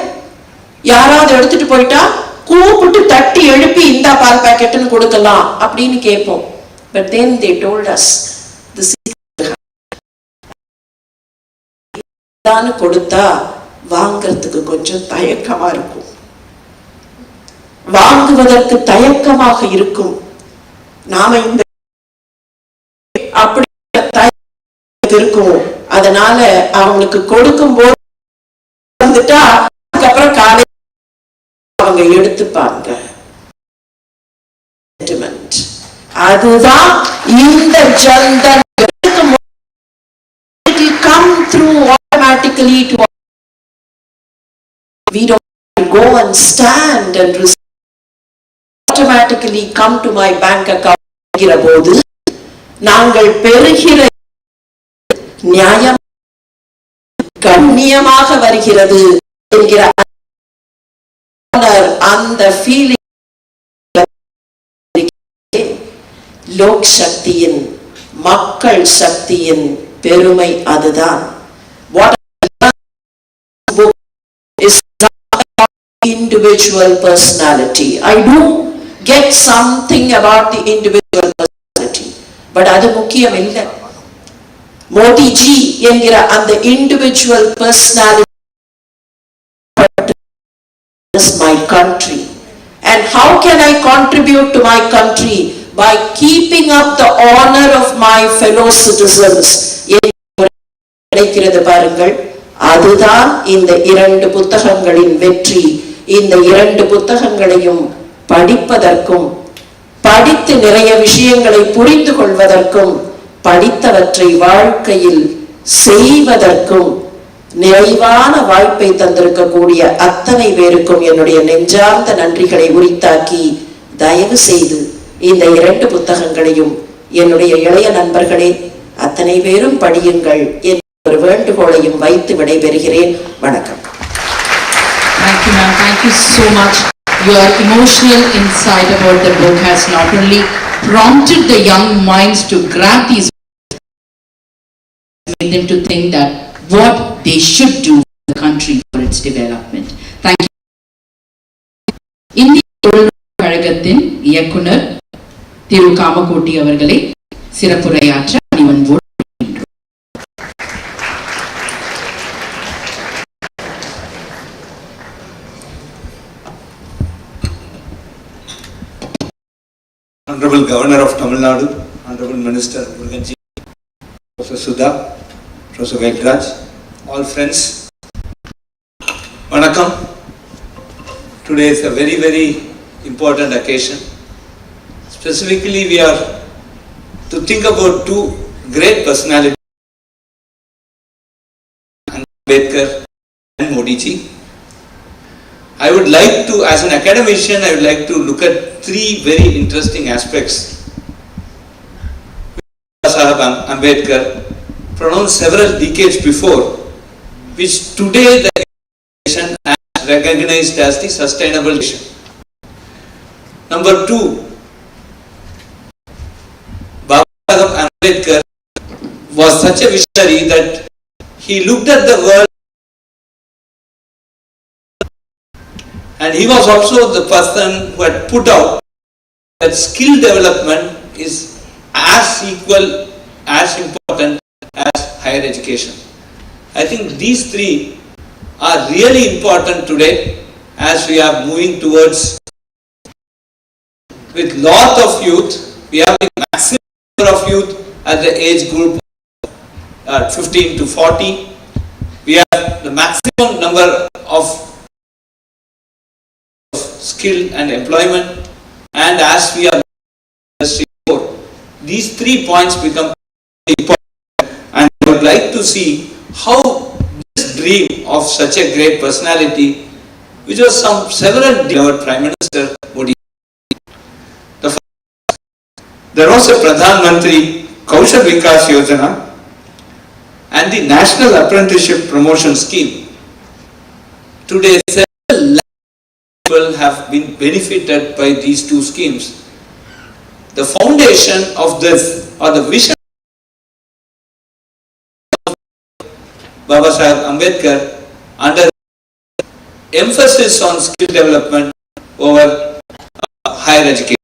யாராவது எடுத்துட்டு போயிட்டா கூப்பிட்டு தட்டி எழுப்பி இந்த பால் பாக்கெட்டுன்னு கொடுக்கலாம் அப்படின்னு கேட்போம். But then they told us கொடுத்தா வாங்கிறதுக்கு கொஞ்சம் தயக்கமா இருக்கும், வாங்குவதற்கு தயக்கமாக இருக்கும். நாம இந்த அப்படி இருக்கும். அதனால அவங்களுக்கு கொடுக்கும் போது வந்துட்டா அதுக்கப்புறம் காலை அவங்க எடுத்துப்பாங்க. அதுதான் இந்த Jan Dhan come through automatically to we don't go and stand and automatically come to my bank account. போது நாங்கள் பெறுகிற நியாயம் கண்ணியமாக வருகிறது என்கிற அந்த ஃபீலிங் லோக் சக்தியின், மக்கள் சக்தியின் பெருமை அதுதான். What book is not individual personality. I do get something about the individual personality, but அது முக்கியம் இல்லை. மோடி ஜி என்கிற அந்த individual personality is my country, and how can I contribute to my country? By keeping up the honor of my fellow citizens. கிடைக்கிறது பாருங்கள், அதுதான் இந்த 2 புத்தகங்களின் வெற்றி. இந்த 2 புத்தகங்களையும் படிப்பதற்கும், படித்து நிறைய விஷயங்களை புரிந்து கொள்வதற்கும், படித்தவற்றை வாழ்க்கையில் செய்வதற்கும் நிறைவான வாய்ப்பை தந்திருக்கக்கூடிய அத்தனை பேருக்கும் என்னுடைய நெஞ்சார்ந்த நன்றிகளை உரித்தாக்கி, தயவு செய்து இந்த 2 புத்தகங்களையும் என்னுடைய இளைய நண்பர்களே அத்தனை பேரும் படியுங்கள் என்ற ஒரு வேண்டுகோளையும் வைத்து விடைபெறுகிறேன். வணக்கம். Thank you, ma'am. Thank you so much. Your emotional insight about the book has not only prompted the young minds to grab these, made them to think that what they should do for the country for its development. Thank you. இந்திய தொழில்நுட்ப கழகத்தின் இயக்குனர் திரு காமகோட்டி அவர்களை சிறப்புரையாற்ற அணிவன்போடு Honorable Governor of Tamil Nadu, Honorable Minister Muruganji, Professor Sudha, Professor Venkraj, all friends, Vanakkam. Today is a very, very important occasion. Specifically, we are to think about 2 great personalities, Ambedkar and Modi ji. I would like to, as an academician, I would like to look at 3 very interesting aspects. Sahab Ambedkar pronounced several decades before, which today the nation has recognized as the sustainable nation. Number 2, Baba Ambedkar was such a visionary that he looked at the world, and he was also the person who had put out that skill development is as equal, as important as higher education. I think these three are really important today as we are moving towards, with lot of youth, we have the maximum number of youth at the age group 15 to 40. We have the maximum number of skill and employment, and as we are industry 4, these 3 points become important, and I would like to see how this dream of such a great personality, which was several our Prime Minister Modi. There was a Pradhan Mantri Kaushal Vikas Yojana and the National Apprenticeship Promotion Scheme. Today, several lakh people have been benefited by these two schemes. The foundation of this, or the vision of Baba Sahib Ambedkar, under emphasis on skill development over higher education.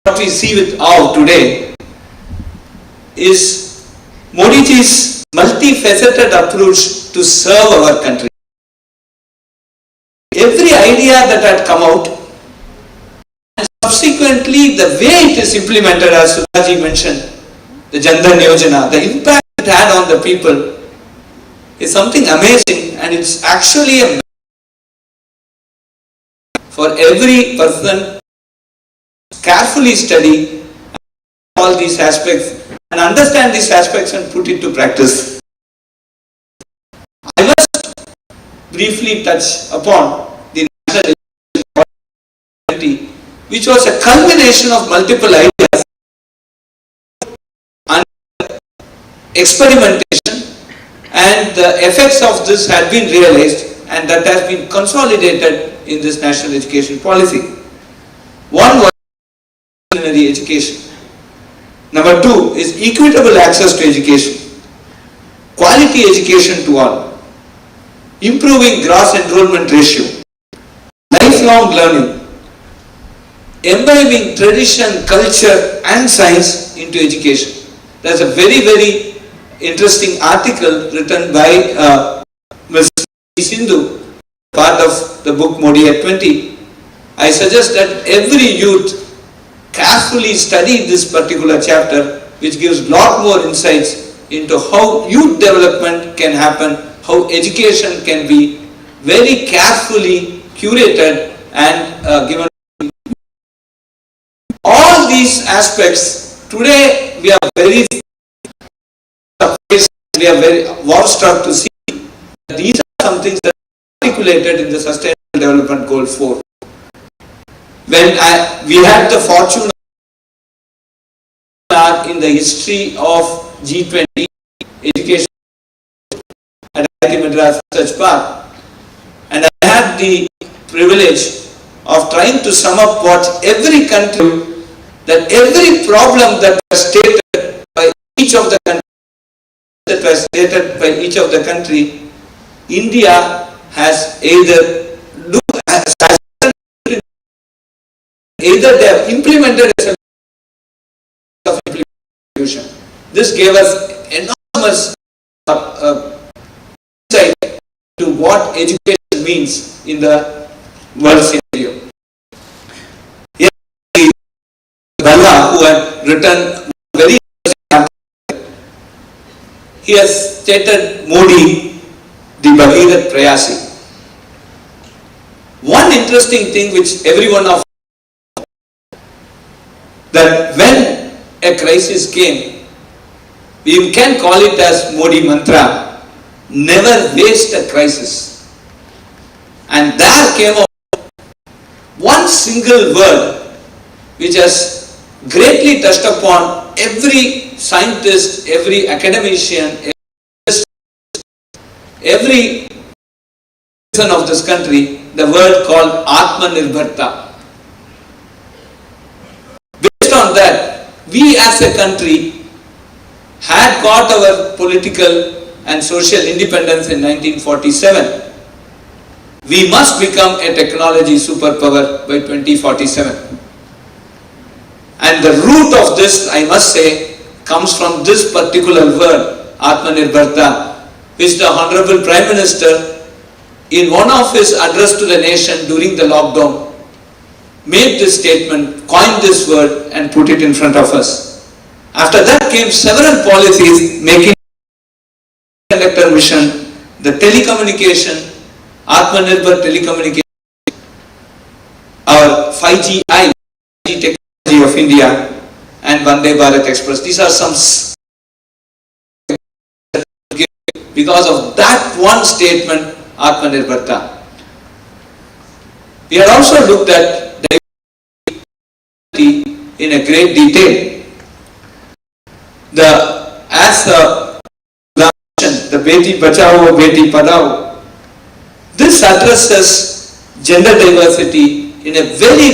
What we see with awe today is Modi ji's multifaceted approach to serve our country. Every idea that had come out, and subsequently the way it is implemented, as Sudhaji mentioned, the Jan Dhan Yojana, the impact it had on the people is something amazing, and it's actually a for every person carefully study all these aspects and understand these aspects and put it to practice. I must briefly touch upon the National Education Policy, which was a culmination of multiple ideas and experimentation, and the effects of this had been realized, and that has been consolidated in this National Education Policy. One was education. Number 2 is equitable access to education, quality education to all, improving gross enrollment ratio, lifelong learning, imbibing tradition, culture and science into education. There's a very, very interesting article written by Ms. Sindhu, part of the book Modi at 20. I suggest that every youth carefully study this particular chapter, which gives lot more insights into how youth development can happen, how education can be very carefully curated and given. All these aspects, today we are very surprised, we are very awestruck to see that these are some things that are articulated in the Sustainable Development Goal 4. When we had the fortune in the history of G20 education at IIT Madras Research Park, and I had the privilege of trying to sum up what every country, that every problem that was stated by each of the country, India has either they have implemented a of implementation. This gave us enormous insight to what education means in the world scenario. Bala, who had written very he has stated Modi the Bhagirat Prayasi. One interesting thing which everyone of that when a crisis came, we can call it as Modi mantra, never waste a crisis. And there came out one single word which has greatly touched upon every scientist, every academician, every citizen of this country, the word called Atmanirbharta. Based on we as a country had got our political and social independence in 1947. We must become a technology superpower by 2047. And the root of this, I must say, comes from this particular word, Atmanirbharta, which the Honorable Prime Minister, in one of his address to the nation during the lockdown, made this statement, coined this word and put it in front of us. After that came several policies making the semiconductor mission, the telecommunication, Atmanirbhar telecommunication, our 5G technology of India, and Vande Bharat Express. These are some because of that one statement, Atmanirbharta. We had also looked at diversity in a great detail. As the Beti Bachao, Beti Padhao, this addresses gender diversity in a very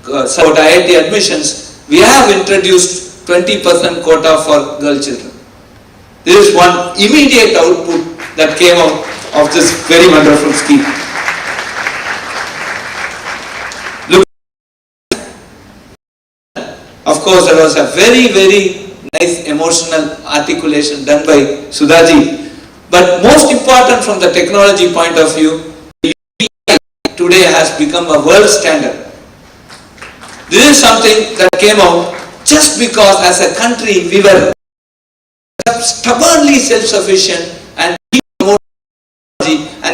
about IIT admissions. We have introduced 20% quota for girl children. This is one immediate output that came out of this very wonderful scheme. Look, of course, there was a very nice emotional articulation done by Sudhaji. But most important from the technology point of view, UPI today has become a world standard. This is something that came out just because as a country we were stubbornly self-sufficient and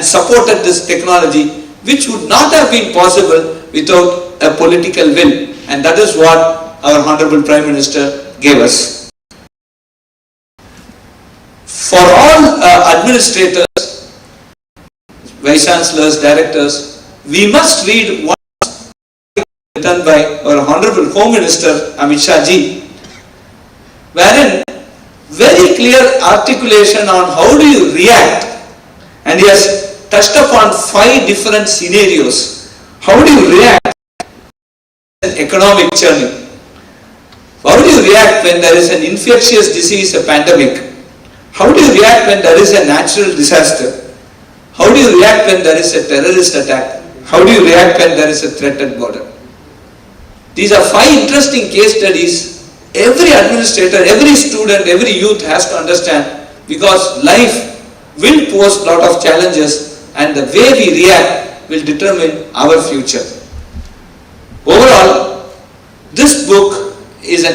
supported this technology, which would not have been possible without a political will, and that is what our Honorable Prime Minister gave us. For all administrators, Vice Chancellors, Directors, we must read one written by our Honorable Home Minister Amit Shah ji, wherein very clear articulation on how do you react, and he has touched upon 5 different scenarios. How do you react in an economic journey? How do you react when there is an infectious disease, a pandemic? How do you react when there is a natural disaster? How do you react when there is a terrorist attack? How do you react when there is a threat at border? These are 5 interesting case studies. Every administrator, every student, every youth has to understand, because life will pose a lot of challenges and the way we react will determine our future. Overall, this book is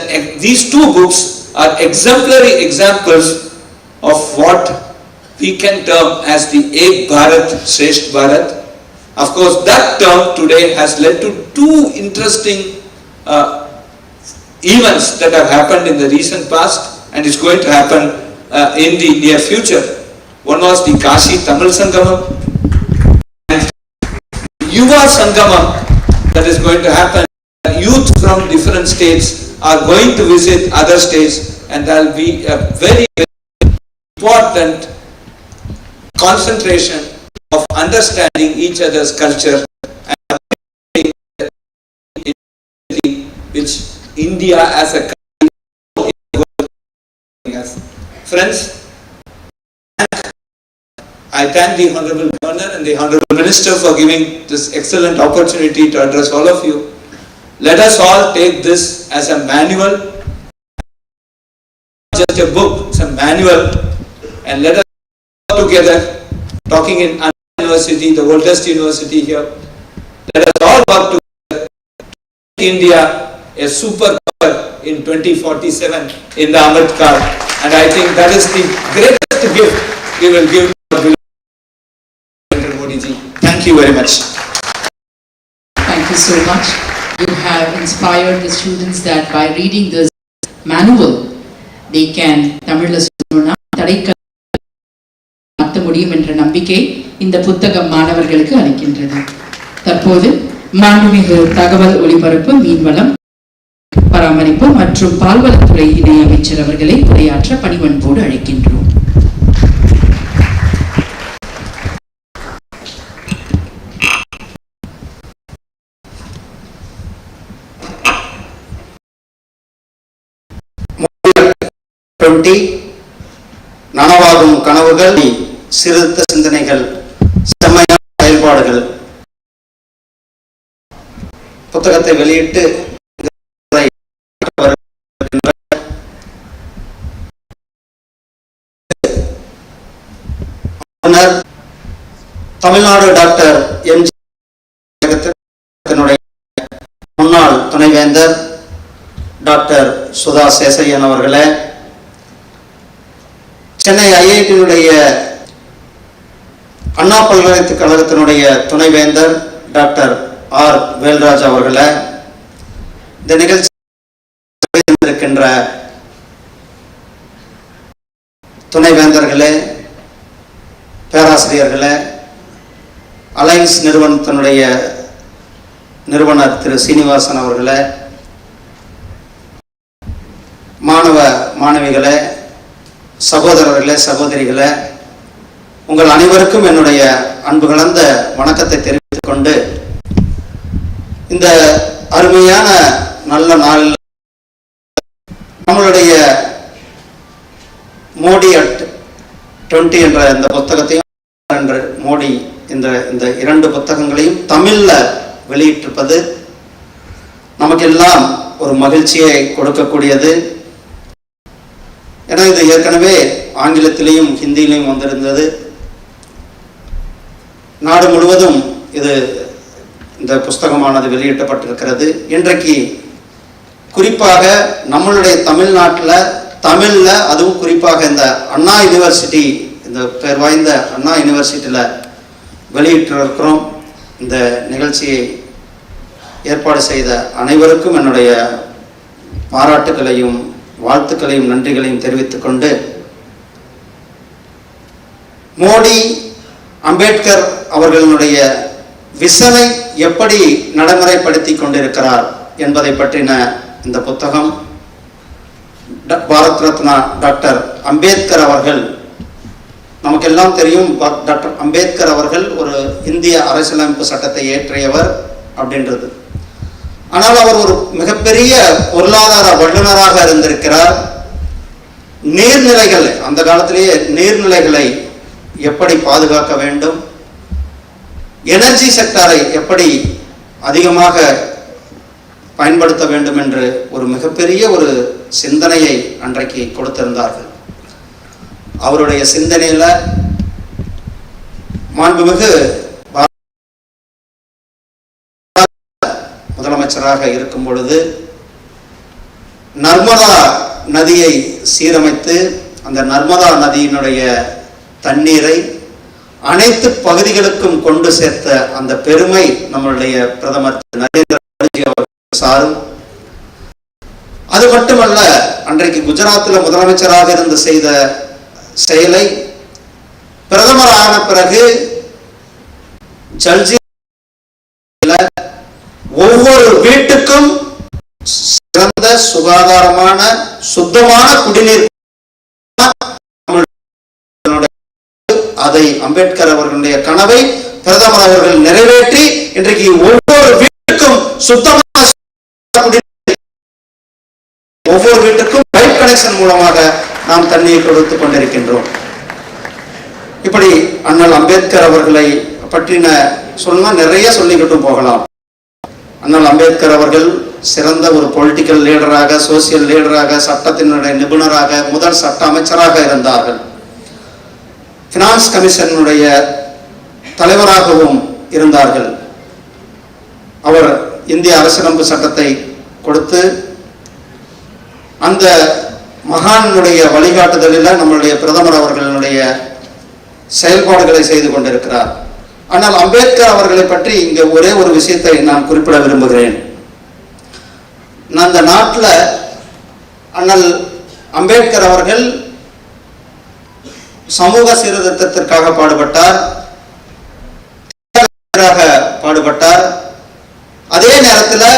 these 2 books are exemplary examples of what we can term as the Ek Bharat, Shresth Bharat. Of course, that term today has led to 2 interesting events that have happened in the recent past and is going to happen in the near future. One was the Kashi Tamil Sangamam and Yuva Sangamam that is going to happen. Youth from different states are going to visit other states, and there will be a very important concentration of understanding each other's culture and which India as a country has. Friends, I thank the Honorable Governor and the Honorable Minister for giving this excellent opportunity to address all of you. Let us all take this as a manual, not just a book, it's a manual, and let us work together, talking in Andhra University, the oldest university here. Let us all work together to make India a superpower in 2047 in the Ambedkar, and I think that is the greatest gift we will give to Narendra Modi ji. Thank you very much. Thank you so much. You have inspired the students that by reading this manual, they can Tamil சொல்லணும்னா தடைக்க மாற்ற முடியும் என்ற நம்பிக்கை இந்த புத்தகம் மாணவர்களுக்கு அளிக்கின்றது. தற்போது மாண்புமிகு தகவல் ஒலிபரப்பு, மீன்வளம், பராமரிப்பு மற்றும் பால்வளத்துறை இணை அமைச்சர் அவர்களை உரையாற்ற பணிவன்போடு அழைக்கின்றோம். 20 நனவாகும் கனவுகள், சிறுத்த சிந்தனைகள், செம்மையான செயல்பாடுகள் புத்தகத்தை வெளியிட்டு தமிழ்நாடு டாக்டர் எம். முன்னாள் துணைவேந்தர் டாக்டர் சுதா சேசையன் அவர்களே, சென்னை ஐஐடியினுடைய அண்ணா பல்கலைக்கழகத்தினுடைய துணைவேந்தர் டாக்டர் ஆர். வேல்ராஜ் அவர்களே, இந்த நிகழ்ச்சி இருக்கின்ற துணைவேந்தர்களே, பேராசிரியர்களே, அலைன்ஸ் நிறுவனத்தினுடைய நிறுவனர் திரு சீனிவாசன் அவர்களே, மாணவ மாணவிகளே, சகோதரர்களே, சகோதரிகளே, உங்கள் அனைவருக்கும் என்னுடைய அன்பு கலந்த வணக்கத்தை தெரிவித்துக் கொண்டு, இந்த அருமையான நல்ல நாளில் நம்மளுடைய மோடி அட் 20 என்ற இந்த புத்தகத்தையும் மோடி இந்த 2 புத்தகங்களையும் தமிழ்ல வெளியிட்டிருப்பது நமக்கெல்லாம் ஒரு மகிழ்ச்சியை கொடுக்கக்கூடியது. ஏன்னா இது ஏற்கனவே ஆங்கிலத்திலையும் ஹிந்தியிலையும் வந்திருந்தது. நாடு முழுவதும் இந்த புஸ்தகமானது வெளியிடப்பட்டிருக்கிறது. இன்றைக்கு குறிப்பாக நம்மளுடைய தமிழ்நாட்டில் தமிழ்ல, அதுவும் குறிப்பாக இந்த அண்ணா யூனிவர்சிட்டி, இந்த பேர் வாய்ந்த அண்ணா யூனிவர்சிட்டியில் வெளியிட்டிருக்கிறோம். இந்த நிகழ்ச்சியை ஏற்பாடு செய்த அனைவருக்கும் என்னுடைய பாராட்டுகளையும் வாழ்த்துக்களையும் நன்றிகளையும் தெரிவித்துக் கொண்டு, மோடி அம்பேத்கர் அவர்களுடைய விசனை எப்படி நடைமுறைப்படுத்தி கொண்டிருக்கிறார் என்பதை பற்றின இந்த புத்தகம் பாரத் ரத்னா டாக்டர் அம்பேத்கர் அவர்கள், நமக்கெல்லாம் தெரியும் டாக்டர் அம்பேத்கர் அவர்கள் ஒரு இந்திய அரசியலமைப்பு சட்டத்தை இயற்றியவர் அப்படின்றது. ஆனால் அவர் ஒரு மிகப்பெரிய பொருளாதார வல்லுநராக இருந்திருக்கிறார். நீர்நிலைகள், அந்த காலத்திலேயே நீர்நிலைகளை எப்படி பாதுகாக்க வேண்டும், எனர்ஜி செக்டாரை எப்படி அதிகமாக பயன்படுத்த வேண்டும் என்று ஒரு மிகப்பெரிய ஒரு சிந்தனையை அன்றைக்கு கொடுத்திருந்தார்கள். அவருடைய சிந்தனையில மாண்புமிகு முதலமைச்சராக இருக்கும் பொழுது நர்மதா நதியை சீரமைத்து அந்த நர்மதா நதியினுடைய தண்ணீரை அனைத்து பகுதிகளுக்கும் கொண்டு சேர்த்த அந்த பெருமை நம்மளுடைய பிரதமர் நரேந்திர மோடி அவர்கள் சாரும். அது மட்டுமல்ல, அன்றைக்கு குஜராத்தில் முதலமைச்சராக இருந்து செய்த செயலை பிரதமர் ஆன பிறகு ஜல்ஜி ஒவ்வொரு வீட்டுக்கும் சிறந்த சுகாதாரமான சுத்தமான குடிநீர், அதை அம்பேத்கர் அவர்களுடைய கனவை பிரதமர் அவர்கள் நிறைவேற்றி இன்றைக்கு ஒவ்வொரு வீட்டுக்கும் சுத்தமான குடிநீர், ஒவ்வொரு வீட்டுக்கும் பைப் கனெக்ஷன் மூலமாக நாம் தண்ணீர் கொடுத்துக் கொண்டிருக்கின்றோம். இப்படி அண்ணல் அம்பேத்கர் அவர்களை பற்றின சொன்னா நிறைய சொல்லிக்கிட்டு போகலாம். அண்ணல் அம்பேத்கர் அவர்கள் சிறந்த ஒரு பொலிட்டிக்கல் லீடராக, சோசியல் லீடராக, சட்டத்தினுடைய நிபுணராக, முதல் சட்ட அமைச்சராக இருந்தார்கள். பினான்ஸ் கமிஷனுடைய தலைவராகவும் இருந்தார்கள். அவர் இந்திய அரசியலமைப்பு சட்டத்தை கொடுத்து அந்த மகானுடைய வழிகாட்டுதலில் நம்மளுடைய பிரதமர் அவர்களுடைய செயல்பாடுகளை செய்து கொண்டிருக்கிறார். ஆனால் அம்பேத்கர் அவர்களை பற்றி இங்கே ஒரே ஒரு விஷயத்தை நான் குறிப்பிட விரும்புகிறேன். அந்த நாட்டில் அண்ணல் அம்பேத்கர் அவர்கள் சமூக சீர்திருத்தத்திற்காக பாடுபட்டார், பாடுபட்டார். அதே நேரத்தில்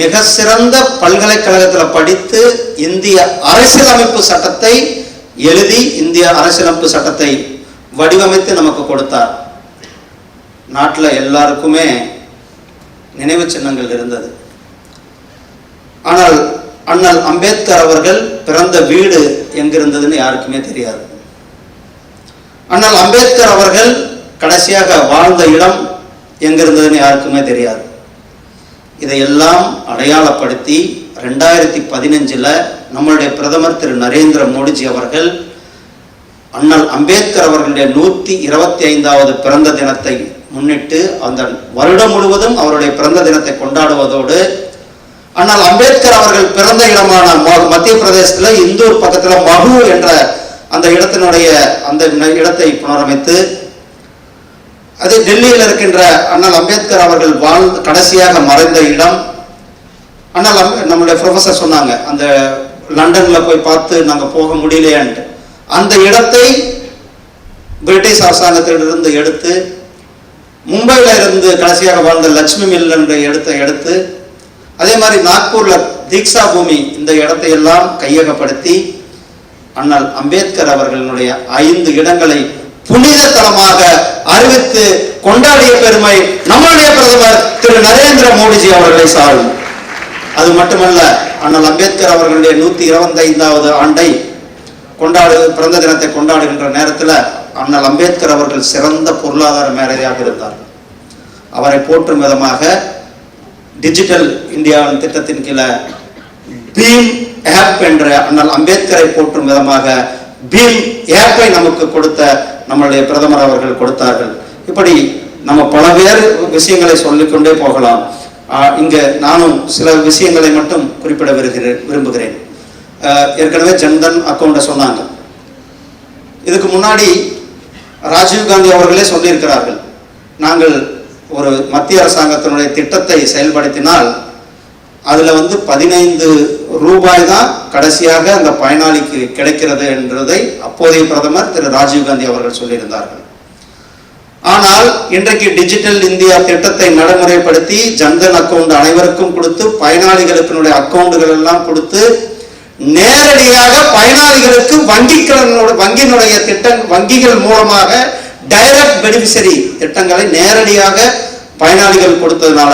மிக சிறந்த பல்கலைக்கழகத்தில் படித்து இந்திய அரசியலமைப்பு சட்டத்தை எழுதி இந்திய அரசியலமைப்பு சட்டத்தை வடிவமைத்து நமக்கு கொடுத்தார். நாட்டில் எல்லாருக்குமே நினைவு சின்னங்கள் இருந்தது. ஆனால் அண்ணல் அம்பேத்கர் அவர்கள் பிறந்த வீடு எங்கிருந்ததுன்னு யாருக்குமே தெரியாது. அண்ணல் அம்பேத்கர் அவர்கள் கடைசியாக வாழ்ந்த இடம் எங்கிருந்ததுன்னு யாருக்குமே தெரியாது. இதையெல்லாம் அடையாளப்படுத்தி 2015 நம்மளுடைய பிரதமர் திரு நரேந்திர மோடிஜி அவர்கள் அண்ணல் அம்பேத்கர் அவர்களுடைய 125வது பிறந்த தினத்தை முன்னிட்டு அந்த வருடம் முழுவதும் அவருடைய பிறந்த தினத்தை கொண்டாடுவதோடு அண்ணல் அம்பேத்கர் அவர்கள் பிறந்த இடமான மத்திய பிரதேசத்தில் இந்தூர் பக்கத்தில் மகு என்ற அந்த இடத்தினுடைய அந்த இடத்தை புனரமைத்து, அதே டெல்லியில் இருக்கின்ற அண்ணல் அம்பேத்கர் அவர்கள் கடைசியாக மறைந்த இடம், நம்மளுடைய ப்ரொஃபசர் சொன்னாங்க அந்த லண்டன்ல போய் பார்த்து நாங்கள் போக முடியலையான்ட்டு, அந்த இடத்தை பிரிட்டிஷ் அரசாங்கத்திலிருந்து எடுத்து மும்பையில இருந்து கடைசியாக வாழ்ந்த லட்சுமி மில் என்ற இடத்தை எடுத்து, அதே மாதிரி நாக்பூர்ல தீக்ஷா பூமி இந்த இடத்தை எல்லாம் கையகப்படுத்தி அண்ணல் அம்பேத்கர் அவர்களுடைய 5 இடங்களை புனித தலமாக அறிவித்து கொண்டாடிய பெருமை நம்முடைய பிரதமர் திரு நரேந்திர மோடிஜி அவர்களை சாரும். அது மட்டுமல்ல, அண்ணல் அம்பேத்கர் அவர்களுடைய 125வது ஆண்டை பிறந்த தினத்தை கொண்டாடுகின்ற நேரத்தில் அண்ணல் அம்பேத்கர் அவர்கள் சிறந்த பொருளாதார மேதையாக இருந்தார். அவரை போற்றும் விதமாக டிஜிட்டல் இந்தியா திட்டத்தின் கீழே பீம் ஆப் என்ற அண்ணல் அம்பேத்கரை போற்றும் விதமாக பீம் ஆப்பை நமக்கு கொடுத்த நம்மளுடைய பிரதமர் அவர்கள் கொடுத்தார்கள். இப்படி நம்ம பல வேறு விஷயங்களை சொல்லிக்கொண்டே போகலாம். இங்க நானும் சில விஷயங்களை மட்டும் குறிப்பிட விரும்புகிறேன். ஏற்கனவே ஜன்தன் அக்கௌண்ட்டை சொன்னாங்க. இதுக்கு முன்னாடி ராஜீவ்காந்தி அவர்களே சொல்லியிருக்கிறார்கள், நாங்கள் ஒரு மத்திய அரசாங்கத்தினுடைய திட்டத்தை செயல்படுத்தினால் அதுல 15 ரூபாய் தான் கடைசியாக அந்த பயனாளிக்கு கிடைக்கிறது என்றதை அப்போதைய பிரதமர் திரு ராஜீவ்காந்தி அவர்கள் சொல்லியிருந்தார்கள். ஆனால் இன்றைக்கு டிஜிட்டல் இந்தியா திட்டத்தை நடைமுறைப்படுத்தி ஜன்தன் அக்கௌண்ட் அனைவருக்கும் கொடுத்து பயனாளிகளுக்கு அக்கௌண்டுகள் எல்லாம் கொடுத்து நேரடியாக பயனாளிகளுக்கு வங்கியினுடைய வங்கிகள் மூலமாக டைரக்ட் பெனிஃபிஷரி திட்டங்களை நேரடியாக பயனாளிகள் கொடுத்ததுனால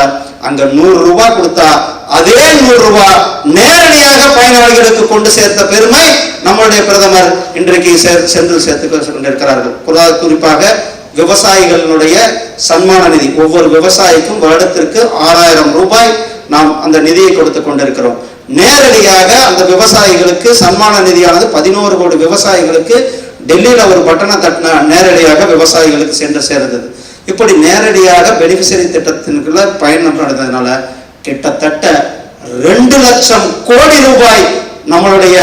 அங்க 100 ரூபாய் கொடுத்தா அதே 100 ரூபாய் நேரடியாக பயனாளிகளுக்கு கொண்டு சேர்த்த பெருமை நம்மளுடைய பிரதமர் இன்றைக்கு சென்று சேர்த்து கொண்டிருக்கிறார்கள். குறிப்பாக விவசாயிகளுடைய சன்மான நிதி, ஒவ்வொரு விவசாயிக்கும் வருடத்திற்கு 6000 ரூபாய் நாம் அந்த நிதியை கொடுத்து கொண்டிருக்கிறோம். நேரடியாக அந்த விவசாயிகளுக்கு சன்மான நிதியானது 11 கோடி விவசாயிகளுக்கு டெல்லியில ஒரு பட்டண தட்டின நேரடியாக விவசாயிகளுக்கு சென்று சேர்ந்தது. இப்படி நேரடியாக பெனிஃபிஷரி திட்டத்திற்குள்ள பயன்படுறதுனால கிட்டத்தட்ட 2 லட்சம் கோடி ரூபாய் நம்மளுடைய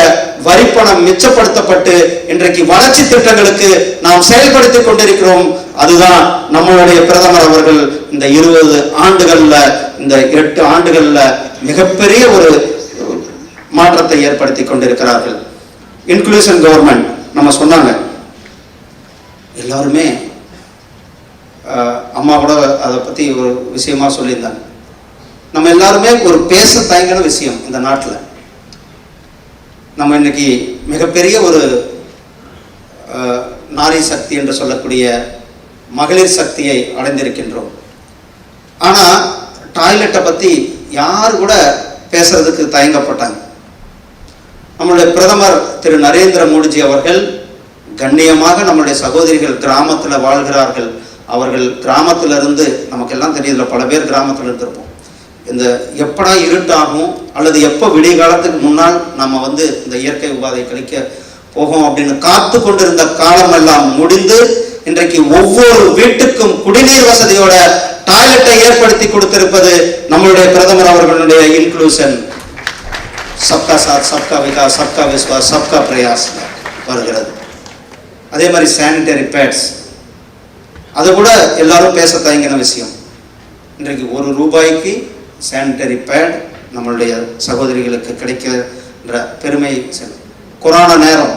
வரிப்பணம் மிச்சப்படுத்தப்பட்டு இன்றைக்கு வளர்ச்சி திட்டங்களுக்கு நாம் செயல்படுத்திக் கொண்டிருக்கிறோம். அதுதான் நம்மளுடைய பிரதமர் அவர்கள் இந்த 20 ஆண்டுகள்ல, இந்த 8 ஆண்டுகள்ல மிகப்பெரிய ஒரு மாற்றத்தை ஏற்படுத்தி கொண்டிருக்கிறார்கள். இன்க்ளூசிவ் கவர்மெண்ட் நம்ம சொன்னாங்க, எல்லாருமே அம்மா கூட அதை பத்தி ஒரு விஷயமா சொல்லியிருந்தாங்க. நம்ம எல்லாருமே ஒரு பேச தயங்கின விஷயம் இந்த நாட்டில். நம்ம இன்னைக்கு மிகப்பெரிய ஒரு நாரி சக்தி என்று சொல்லக்கூடிய மகளிர் சக்தியை அடைந்திருக்கின்றோம். ஆனா டாய்லெட்டை பத்தி யாரு கூட பேசுறதுக்கு தயங்கப்பட்டாங்க. நம்மளுடைய பிரதமர் திரு நரேந்திர மோடிஜி அவர்கள் கண்ணியமாக நம்முடைய சகோதரிகள் கிராமத்தில் வாழ்கிறார்கள். அவர்கள் கிராமத்திலிருந்து, நமக்கெல்லாம் தெரியுதுல, பல பேர் கிராமத்தில் இருந்திருப்போம். இந்த எப்படா இருட்டாகும் அல்லது எப்போ விடிய காலத்துக்கு முன்னால் நம்ம இந்த இயற்கை உபாதை கழிக்க போகும் அப்படின்னு காத்து கொண்டிருந்த காலம் எல்லாம் முடிந்து இன்றைக்கு ஒவ்வொரு வீட்டுக்கும் குடிநீர் வசதியோட டாய்லெட்டை ஏற்படுத்தி கொடுத்திருப்பது நம்மளுடைய பிரதமர் அவர்களுடைய இன்க்ளூஷன், சப்கா சாத் சப்கா விகாஸ் சப்கா விஸ்வாஸ் சப்கா பிரயாஸ் வருகிறது. அதே மாதிரி சானிடரி பேட்ஸ், அது கூட எல்லாரும் பேச தயங்கின விஷயம். இன்றைக்கு 1 ரூபாய்க்கு சானிடரி பேட் நம்மளுடைய சகோதரிகளுக்கு கிடைக்கின்ற பெருமை. கொரோனா நேரம்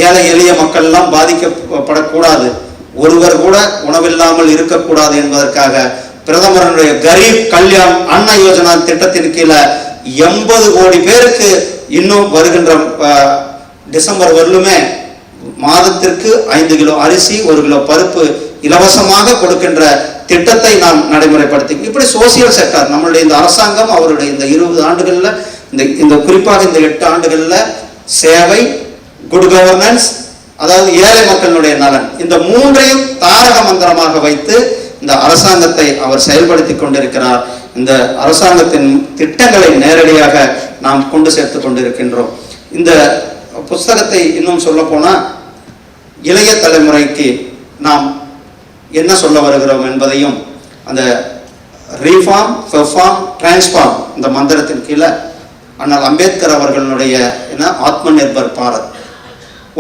ஏழை எளிய மக்கள்லாம் பாதிக்கப்படக்கூடாது, ஒருவர் கூட உணவில்லாமல் இருக்கக்கூடாது என்பதற்காக பிரதமருடைய கரீப் கல்யாண் அன்ன யோஜனா திட்டத்தின் கீழே 80 கோடி பேருக்கு இன்னும் வருகின்ற டிசம்பர் வரலுமே மாதத்திற்கு 5 கிலோ அரிசி 1 கிலோ பருப்பு இலவசமாக கொடுக்கின்ற திட்டத்தை நாம் நடைமுறைப்படுத்தி, இப்படி சோசியல் செக்டார் நம்மளுடைய இந்த அரசாங்கம் அவருடைய இந்த 20 ஆண்டுகளில் இந்த குறிப்பாக இந்த 8 ஆண்டுகளில் சேவை, குட் கவர்னன்ஸ், அதாவது ஏழை மக்களுடைய நலன், இந்த மூன்றையும் தாரக மந்திரமாக வைத்து இந்த அரசாங்கத்தை அவர் செயல்படுத்தி கொண்டிருக்கிறார். இந்த அரசாங்கத்தின் திட்டங்களை நேரடியாக நாம் கொண்டு சேர்த்து கொண்டிருக்கின்றோம். இந்த புஸ்தகத்தை இன்னும் சொல்ல போனால் இளைய தலைமுறைக்கு நாம் என்ன சொல்ல வருகிறோம் என்பதையும் அந்த ரீஃபார்ம், பெர்ஃபார்ம், டிரான்ஸ்ஃபார்ம் இந்த மந்திரத்தின் கீழே அண்ணல் அம்பேத்கர் அவர்களுடைய ஆத்ம Nirbhar Bharat,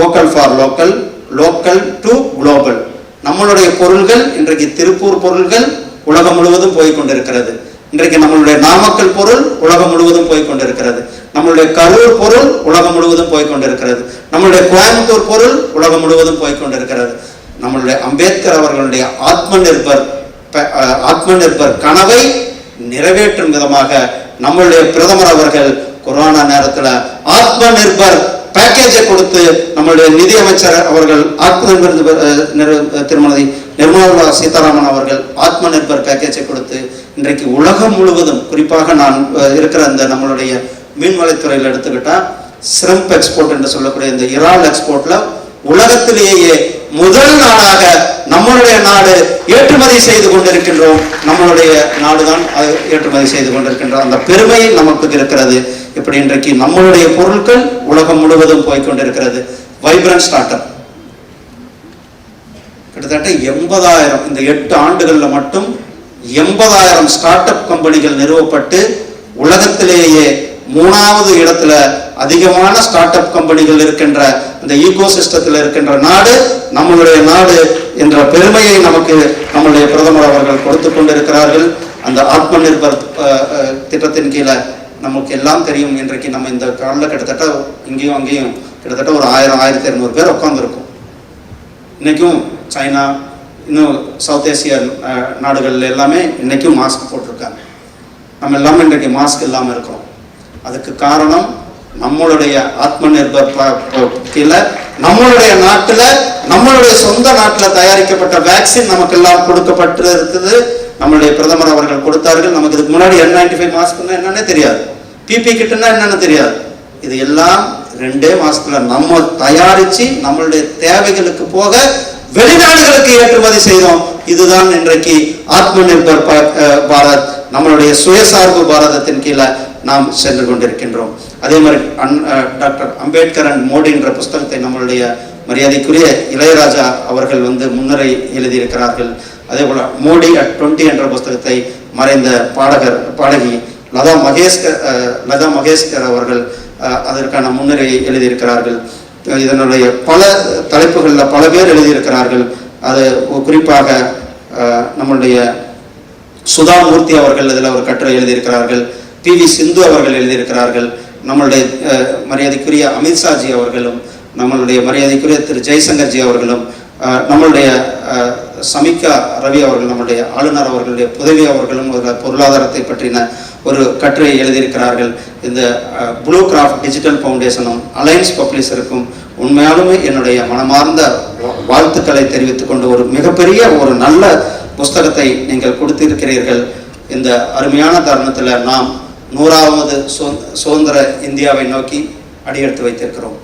vocal for local, local to global. நம்மளுடைய பொருள்கள் இன்றைக்கு திருப்பூர் பொருள்கள் உலகம் முழுவதும் போய் கொண்டிருக்கிறது. இன்றைக்கு நம்மளுடைய நாமக்கல் பொருள் உலகம் முழுவதும் போய் கொண்டிருக்கிறது. நம்மளுடைய கரூர் பொருள் உலகம் முழுவதும் போய் கொண்டிருக்கிறது. நம்மளுடைய கோயம்புத்தூர் பொருள் உலகம் முழுவதும் போய் கொண்டிருக்கிறது. நம்மளுடைய அம்பேத்கர் அவர்களுடைய ஆத்ம நிர்பர் கனவை நிறைவேற்றும் விதமாக நம்மளுடைய பிரதமர் அவர்கள் கொரோனா நேரத்தில் ஆத்ம நிர்பர் பேக்கேஜை கொடுத்து நம்மளுடைய நிதியமைச்சர் அவர்கள் ஆத்ம நிர்பர் திருமதி நிர்மலா சீதாராமன் அவர்கள் ஆத்ம நிர்பர் பேக்கேஜை கொடுத்து இன்றைக்கு உலகம் முழுவதும், குறிப்பாக நான் இருக்கிற அந்த நம்மளுடைய மீன்வளைத்துறையில் எடுத்துக்கிட்டா ஸ்ரிம்ப் எக்ஸ்போர்ட் என்று சொல்லக்கூடிய இந்த இறால் எக்ஸ்போர்ட்ல உலகத்திலேயே முதல் நாடாக நம்மளுடைய நாடு ஏற்றுமதி செய்து கொண்டிருக்கின்றோம். நம்மளுடைய நாடுதான் ஏற்றுமதி செய்து கொண்டிருக்கின்றோம். அந்த பெருமை நமக்கு இருக்கிறது. இப்படி இன்றைக்கு நம்மளுடைய பொருட்கள் உலகம் முழுவதும் போய்கொண்டிருக்கிறது. வைப்ரண்ட் ஸ்டார்ட் அப் கிட்டத்தட்ட 80,000 இந்த 8 ஆண்டுகள்ல மட்டும் 80,000 ஸ்டார்ட் அப் கம்பெனிகள் நிறுவப்பட்டு உலகத்திலேயே 3வது இடத்துல அதிகமான ஸ்டார்ட் அப் கம்பெனிகள் இருக்கின்ற இந்த ஈகோ சிஸ்டத்தில் இருக்கின்ற நாடு நம்மளுடைய நாடு என்ற பெருமையை நமக்கு நம்முடைய பிரதமர் அவர்கள் கொடுத்து கொண்டிருக்கிறார்கள். அந்த ஆத்ம நிர்பர் திட்டத்தின் கீழே நமக்கு எல்லாம் தெரியும். இன்றைக்கு நம்ம இந்த காலில் கிட்டத்தட்ட இங்கேயும் அங்கேயும் கிட்டத்தட்ட ஒரு 1000-1200 பேர் உட்காந்துருக்கும். இன்னைக்கும் சைனா, இன்னும் சவுத் ஏசியா நாடுகள் எல்லாமே இன்னைக்கும் மாஸ்க் போட்டிருக்காங்க. நம்ம எல்லாமே இன்றைக்கு மாஸ்க் இல்லாமல் இருக்கிறோம். அதுக்கு காரணம் நம்மளுடைய ஆத்ம நிர்பர் கீழே நம்மளுடைய நாட்டில், நம்மளுடைய சொந்த நாட்டில் தயாரிக்கப்பட்ட வேக்சின் நமக்கு எல்லாம் கொடுக்கப்பட்டு இருக்குது. நம்மளுடைய பிரதமர் அவர்கள் கொடுத்தார்கள். நமக்கு இதுக்கு முன்னாடி N95 மாஸ்க்னா என்னன்னே தெரியாது, பிபி கிட்னா என்னன்னு தெரியாது. இது எல்லாம் 2 மாசத்துல நம்ம தயாரிச்சு நம்மளுடைய தேவைகளுக்கு போக வெளிநாடுகளுக்கு ஏற்றுமதி செய்தோம். இதுதான் இன்றைக்கு ஆத்ம நிர்பர் பாரத், நம்மளுடைய சுயசார்பு பாரதத்தின் கீழே நாம் சென்று கொண்டிருக்கின்றோம். அதே மாதிரி டாக்டர் அம்பேத்கர் அண்ட் மோடி என்ற புஸ்தகத்தை நம்மளுடைய மரியாதைக்குரிய இளையராஜா அவர்கள் முன்னுரை எழுதியிருக்கிறார்கள். அதே போல மோடி அட் 20 என்ற புஸ்தகத்தை மறைந்த பாடகி லதா மகேஷ்கர் அவர்கள் அதற்கான முன்னுரை எழுதியிருக்கிறார்கள். இதனுடைய பல தலைப்புகளில் பல பேர் எழுதியிருக்கிறார்கள். அது குறிப்பாக நம்மளுடைய சுதா மூர்த்தி அவர்கள் இதில் ஒரு கட்டுரை எழுதியிருக்கிறார்கள். PV சிந்து அவர்கள் எழுதியிருக்கிறார்கள். நம்மளுடைய மரியாதைக்குரிய அமித்ஷாஜி அவர்களும், நம்மளுடைய மரியாதைக்குரிய திரு ஜெய்சங்கர்ஜி அவர்களும், நம்மளுடைய சமிகா ரவி அவர்கள், நம்மளுடைய ஆளுநர் அவர்களுடைய புதவி அவர்களும் ஒரு பொருளாதாரத்தை பற்றின ஒரு கட்டுரையை எழுதியிருக்கிறார்கள். இந்த ப்ளூ கிராஃப்ட் டிஜிட்டல் ஃபவுண்டேஷனும் அலையன்ஸ் பப்ளிஷருக்கும் உண்மையாலுமே என்னுடைய மனமார்ந்த வாழ்த்துக்களை தெரிவித்துக் கொண்டு ஒரு மிகப்பெரிய ஒரு நல்ல புஸ்தகத்தை நீங்கள் கொடுத்திருக்கிறீர்கள். இந்த அருமையான தருணத்தில் நாம் 100வது சுதந்திர இந்தியாவை நோக்கி அடியெடுத்து வைத்திருக்கிறோம்.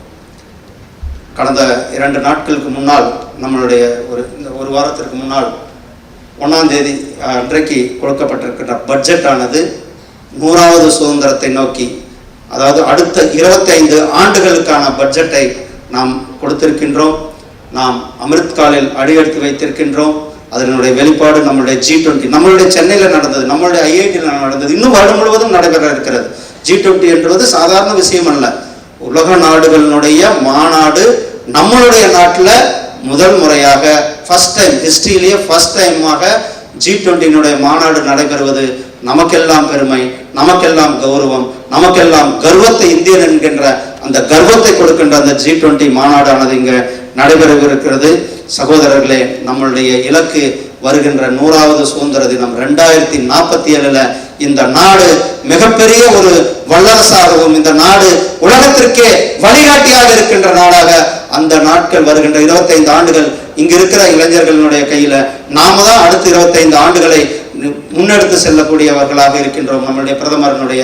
கடந்த 2 நாட்களுக்கு முன்னால், நம்மளுடைய ஒரு வாரத்திற்கு முன்னால் 1ஆம் தேதி அன்றைக்கு கொடுக்கப்பட்டிருக்கின்ற பட்ஜெட் ஆனது 100வது சுதந்திரத்தை நோக்கி, அதாவது அடுத்த 25 ஆண்டுகளுக்கான பட்ஜெட்டை நாம் கொடுத்திருக்கின்றோம். நாம் அமிர்த்காலில் அடியெடுத்து வைத்திருக்கின்றோம். அதனுடைய வெளிப்பாடு நம்மளுடைய G20, நம்மளுடைய சென்னையில் நடந்தது, நம்மளுடைய IITயில் நடந்தது, இன்னும் வருடம் முழுவதும் நடைபெற இருக்கிறது. G20 என்பது சாதாரண விஷயம் அல்ல. உலக நாடுகளினுடைய மாநாடு நம்மளுடைய நாட்டில் முதல் முறையாக ஃபர்ஸ்ட் டைம், ஹிஸ்டரியிலேயே ஃபர்ஸ்ட் டைமாக G20 மாநாடு நடைபெறுவது நமக்கெல்லாம் பெருமை, நமக்கெல்லாம் கௌரவம், நமக்கெல்லாம் கர்வத்தை, இந்தியன் என்கின்ற அந்த கர்வத்தை கொடுக்கின்ற அந்த G20 மாநாடானது இங்கே நடைபெறவிருக்கிறது. சகோதரர்களே, நம்மளுடைய இலக்கு வருகின்ற 100வது சுதந்திர தினம் 2047 இந்த நாடு மிகப்பெரிய ஒரு வல்லரசாகவும், இந்த நாடு உலகத்திற்கே வழிகாட்டியாக இருக்கின்ற நாடாக அந்த நாட்கள் வருகின்ற 25 ஆண்டுகள் இங்க இருக்கிற இளைஞர்களுடைய கையில நாம தான் அடுத்த 25 ஆண்டுகளை முன்னெடுத்து செல்லக்கூடியவர்களாக இருக்கின்றோம். நம்மளுடைய பிரதமரனுடைய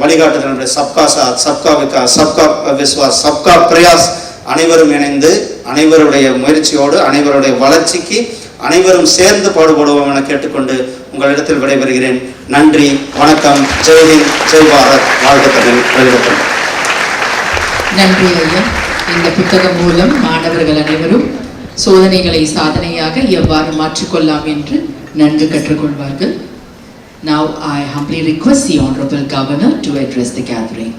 வழிகாட்டுதல் சப்கா சாத், சப்கா விகாஸ், சப்கா விஸ்வாஸ், சப்கா பிரயாஸ், அனைவரும் இணைந்து அனைவருடைய முயற்சியோடு அனைவருடைய வளர்ச்சிக்கு அனைவரும் சேர்ந்து பாடுபடுவோம் என கேட்டுக்கொண்டு உங்களிடத்தில் விடைபெறுகிறேன். நன்றி, வணக்கம், ஜெய்ஹிந்த், ஜெய் பாரத், வாழ்க தமிழ், வெல்க தமிழ். நன்றி ஐயா. இந்த புத்தகம் மூலம் மாணவர்கள் அனைவரும் சோதனைகளை சாதனையாக எவ்வாறு மாற்றிக்கொள்ளலாம் என்று நன்கு கற்றுக்கொள்வார்கள். Now I humbly request the Honorable Governor to address the gathering.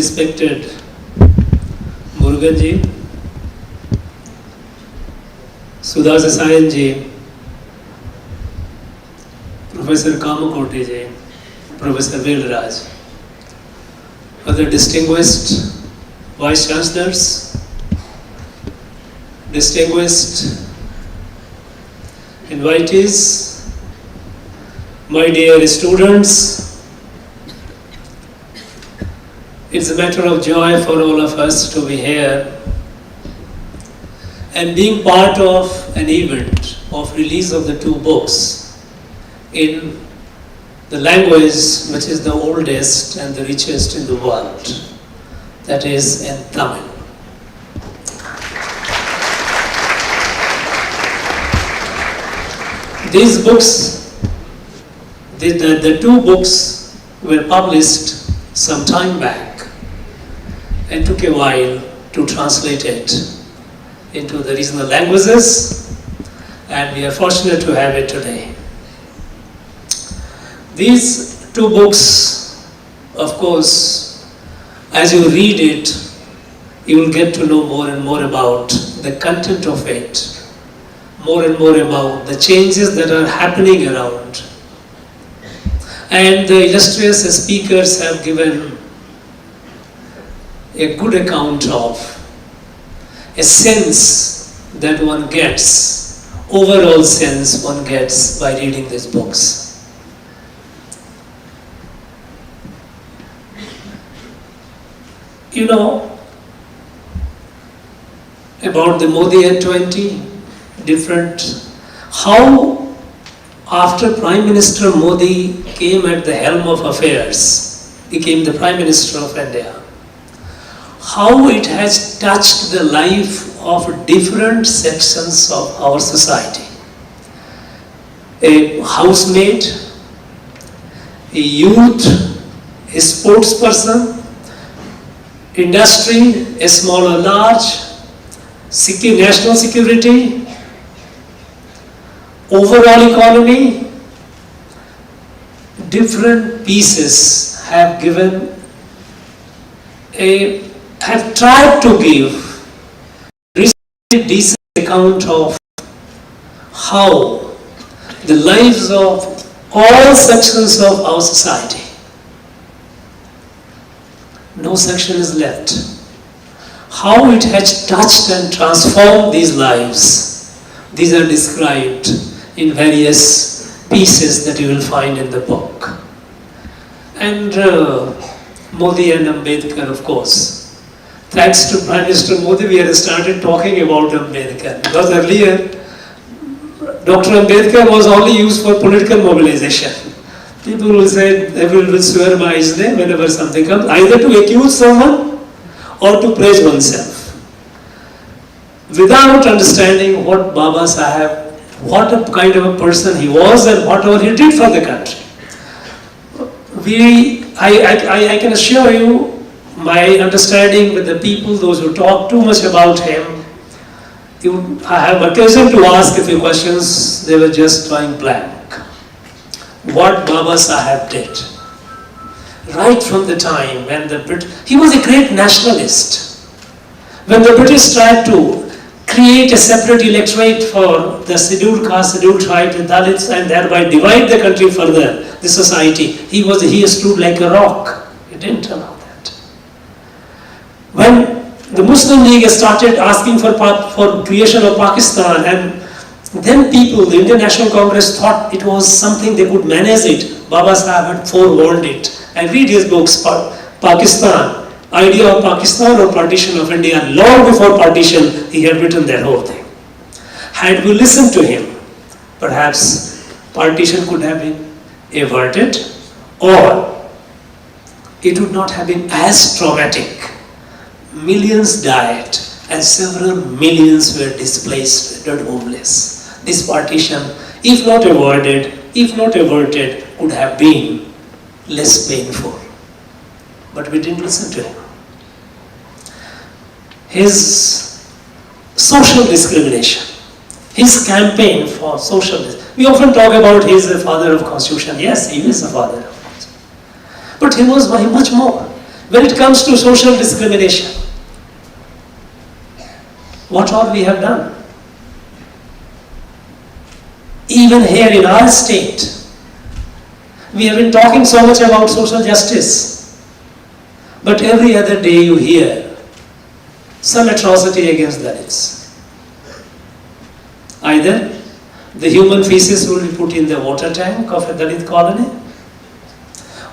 Respected Murugan ji, Sudha Sasayan ji, Professor Kamakote ji, Professor Velraj, other distinguished Vice Chancellors, distinguished invitees, my dear students, it's a matter of joy for all of us to be here and being part of an event of release of the two books in the language which is the oldest and the richest in the world, that is in Tamil. These books, the two books were published some time back and took a while to translate it into the regional languages, and we are fortunate to have it today. These two books, of course, as you read it, you will get to know more and more about the content of it, more and more about the changes that are happening around. And the illustrious speakers have given a good account of a sense that one gets, overall sense one gets by reading these books. You know about the Modi at 20, different, how after Prime Minister Modi came at the helm of affairs, became the Prime Minister of India, how it has touched the life of different sections of our society. A housemaid, a youth, a sports person, industry, a small or large, national security, overall economy, different pieces have given have tried to give a decent account of how the lives of all sections of our society, no section is left, how it has touched and transformed these lives. These are described in various pieces that you will find in the book. And Modi and Ambedkar, of course. Thanks to Prime Minister Modi, we have started talking about Ambedkar. Because earlier, Dr. Ambedkar was only used for political mobilization. People will say, they will swear by his name whenever something comes, either to accuse someone or to praise oneself. Without understanding what Baba Saheb, what a kind of a person he was and whatever he did for the country. I can assure you, my understanding with the people, those who talk too much about him, I have occasion to ask a few questions, they were just drawing blank. What Baba Saheb did, right from the time when he was a great nationalist. When the British tried to create a separate electorate for the scheduled caste, scheduled tribe, the Dalits, and thereby divide the country further, the society, he stood like a rock. He didn't allow that. When the Muslim League started asking for creation of Pakistan, and then people, the Indian National Congress thought it was something they could manage it. Baba Sahib had forewarned it. And read his books, Pakistan, idea of Pakistan or partition of India, long before partition, he had written that whole thing. Had we listened to him, perhaps partition could have been averted, or it would not have been as traumatic. Millions died and several millions were displaced, rendered homeless. This partition, if not avoided, if not averted, would have been less painful. But we didn't listen to him. His social discrimination, his campaign for social discrimination. We often talk about he is the father of Constitution. Yes, he is the father of Constitution. But he was much more. When it comes to social discrimination, what all we have done? Even here in our state, we have been talking so much about social justice, but every other day you hear some atrocity against Dalits. Either the human feces will be put in the water tank of a Dalit colony,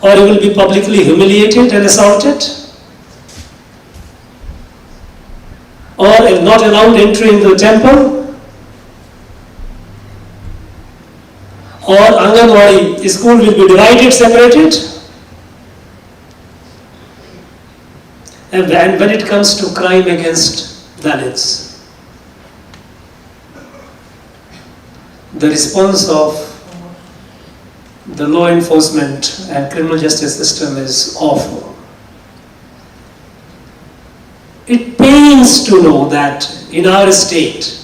or he will be publicly humiliated and assaulted, or not allowed entry into the temple, or Anganwadi school will be divided, separated. And when it comes to crime against Dalits, the response of the law enforcement and criminal justice system is awful. It pains to know that in our state,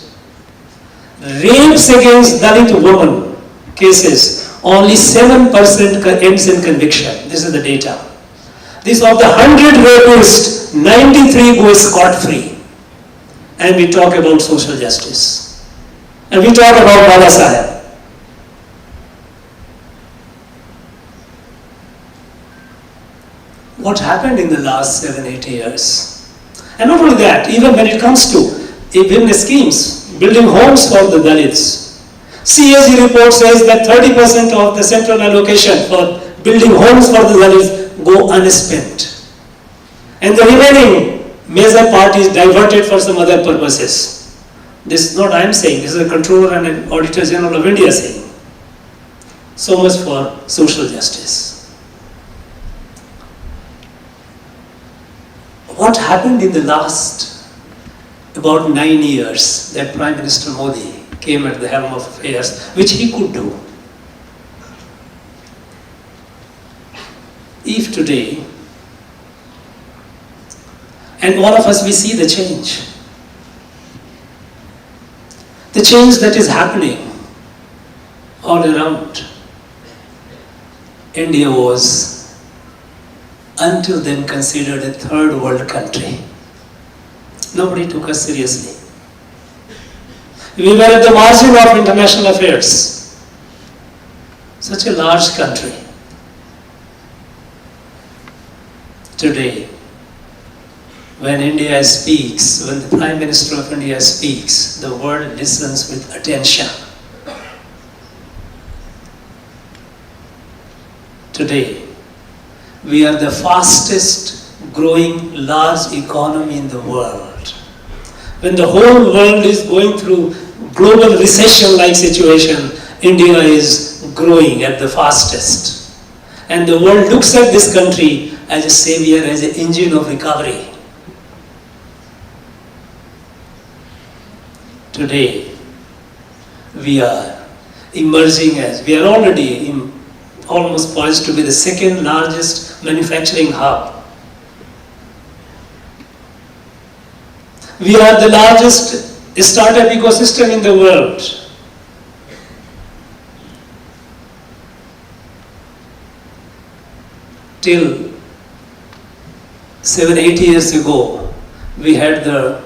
rapes against Dalit women cases, only 7% ends in conviction. This is the data. This of the 100 rapists, 93 go scot-free. And we talk about social justice. And we talk about Baba Saheb. What happened in the last 7-8 years? And not only that, even when it comes to even the schemes, building homes for the Dalits. CAG report says that 30% of the central allocation for building homes for the Dalits go unspent. And the remaining major part is diverted for some other purposes. This is not I am saying, this is the Controller and an Auditor General of India saying. So much for social justice. What happened in the last about 9 years that Prime Minister Modi came at the helm of affairs, which he could do? If today, and all of us, we see the change that is happening all around. India was until then considered a third world country. Nobody took us seriously. We were at the margin of international affairs. Such a large country. Today, when India speaks, when the Prime Minister of India speaks, the world listens with attention. Today, we are the fastest growing large economy in the world. When the whole world is going through global recession-like situation, India is growing at the fastest. And the world looks at this country as a savior, as an engine of recovery. Today, we are emerging as, we are already almost poised to be the second largest manufacturing hub. We are the largest startup ecosystem in the world. Till 7-8 years ago, we had the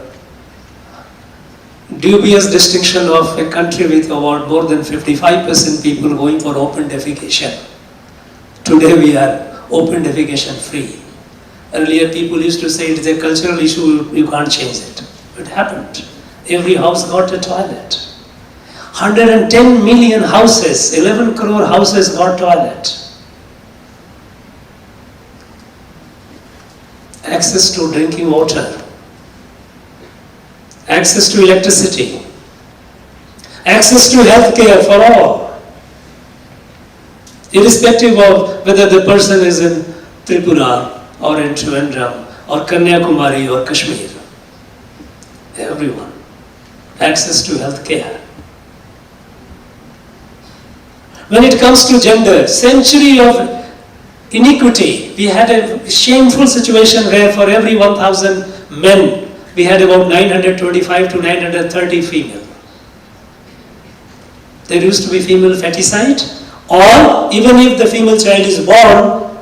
dubious distinction of a country with about more than 55% people going for open defecation. Today we are open defecation free. Earlier people used to say it is a cultural issue, you can't change it. It happened. Every house got a toilet. 110 million houses, 11 crore houses got toilet. access to drinking water, access to electricity, access to health care for all, irrespective of whether the person is in Tripura or in Trivandrum or Kanyakumari or Kashmir. Everyone, access to health care. When it comes to gender, century of iniquity. We had a shameful situation where for every 1,000 men, we had about 925 to 930 female. There used to be female feticide, or even if the female child is born,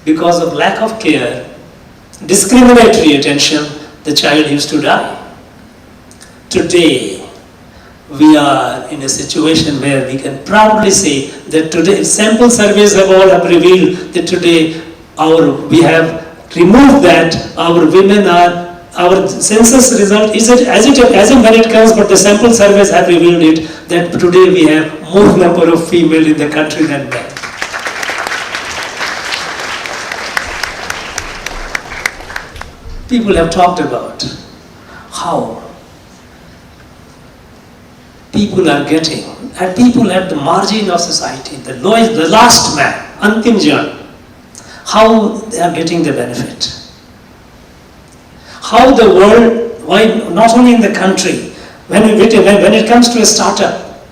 because of lack of care, discriminatory attention, the child used to die. Today, we are in a situation where we can proudly say that today, sample surveys have revealed that today we have removed that, our census result is as and when it comes, but the sample surveys have revealed it, that today we have more number of female in the country than men. People have talked about how people are getting, and people at the margin of society, the lowest, the last man, Antim Jan, how they are getting the benefit. How the world, why not only in the country, when it comes to a startup,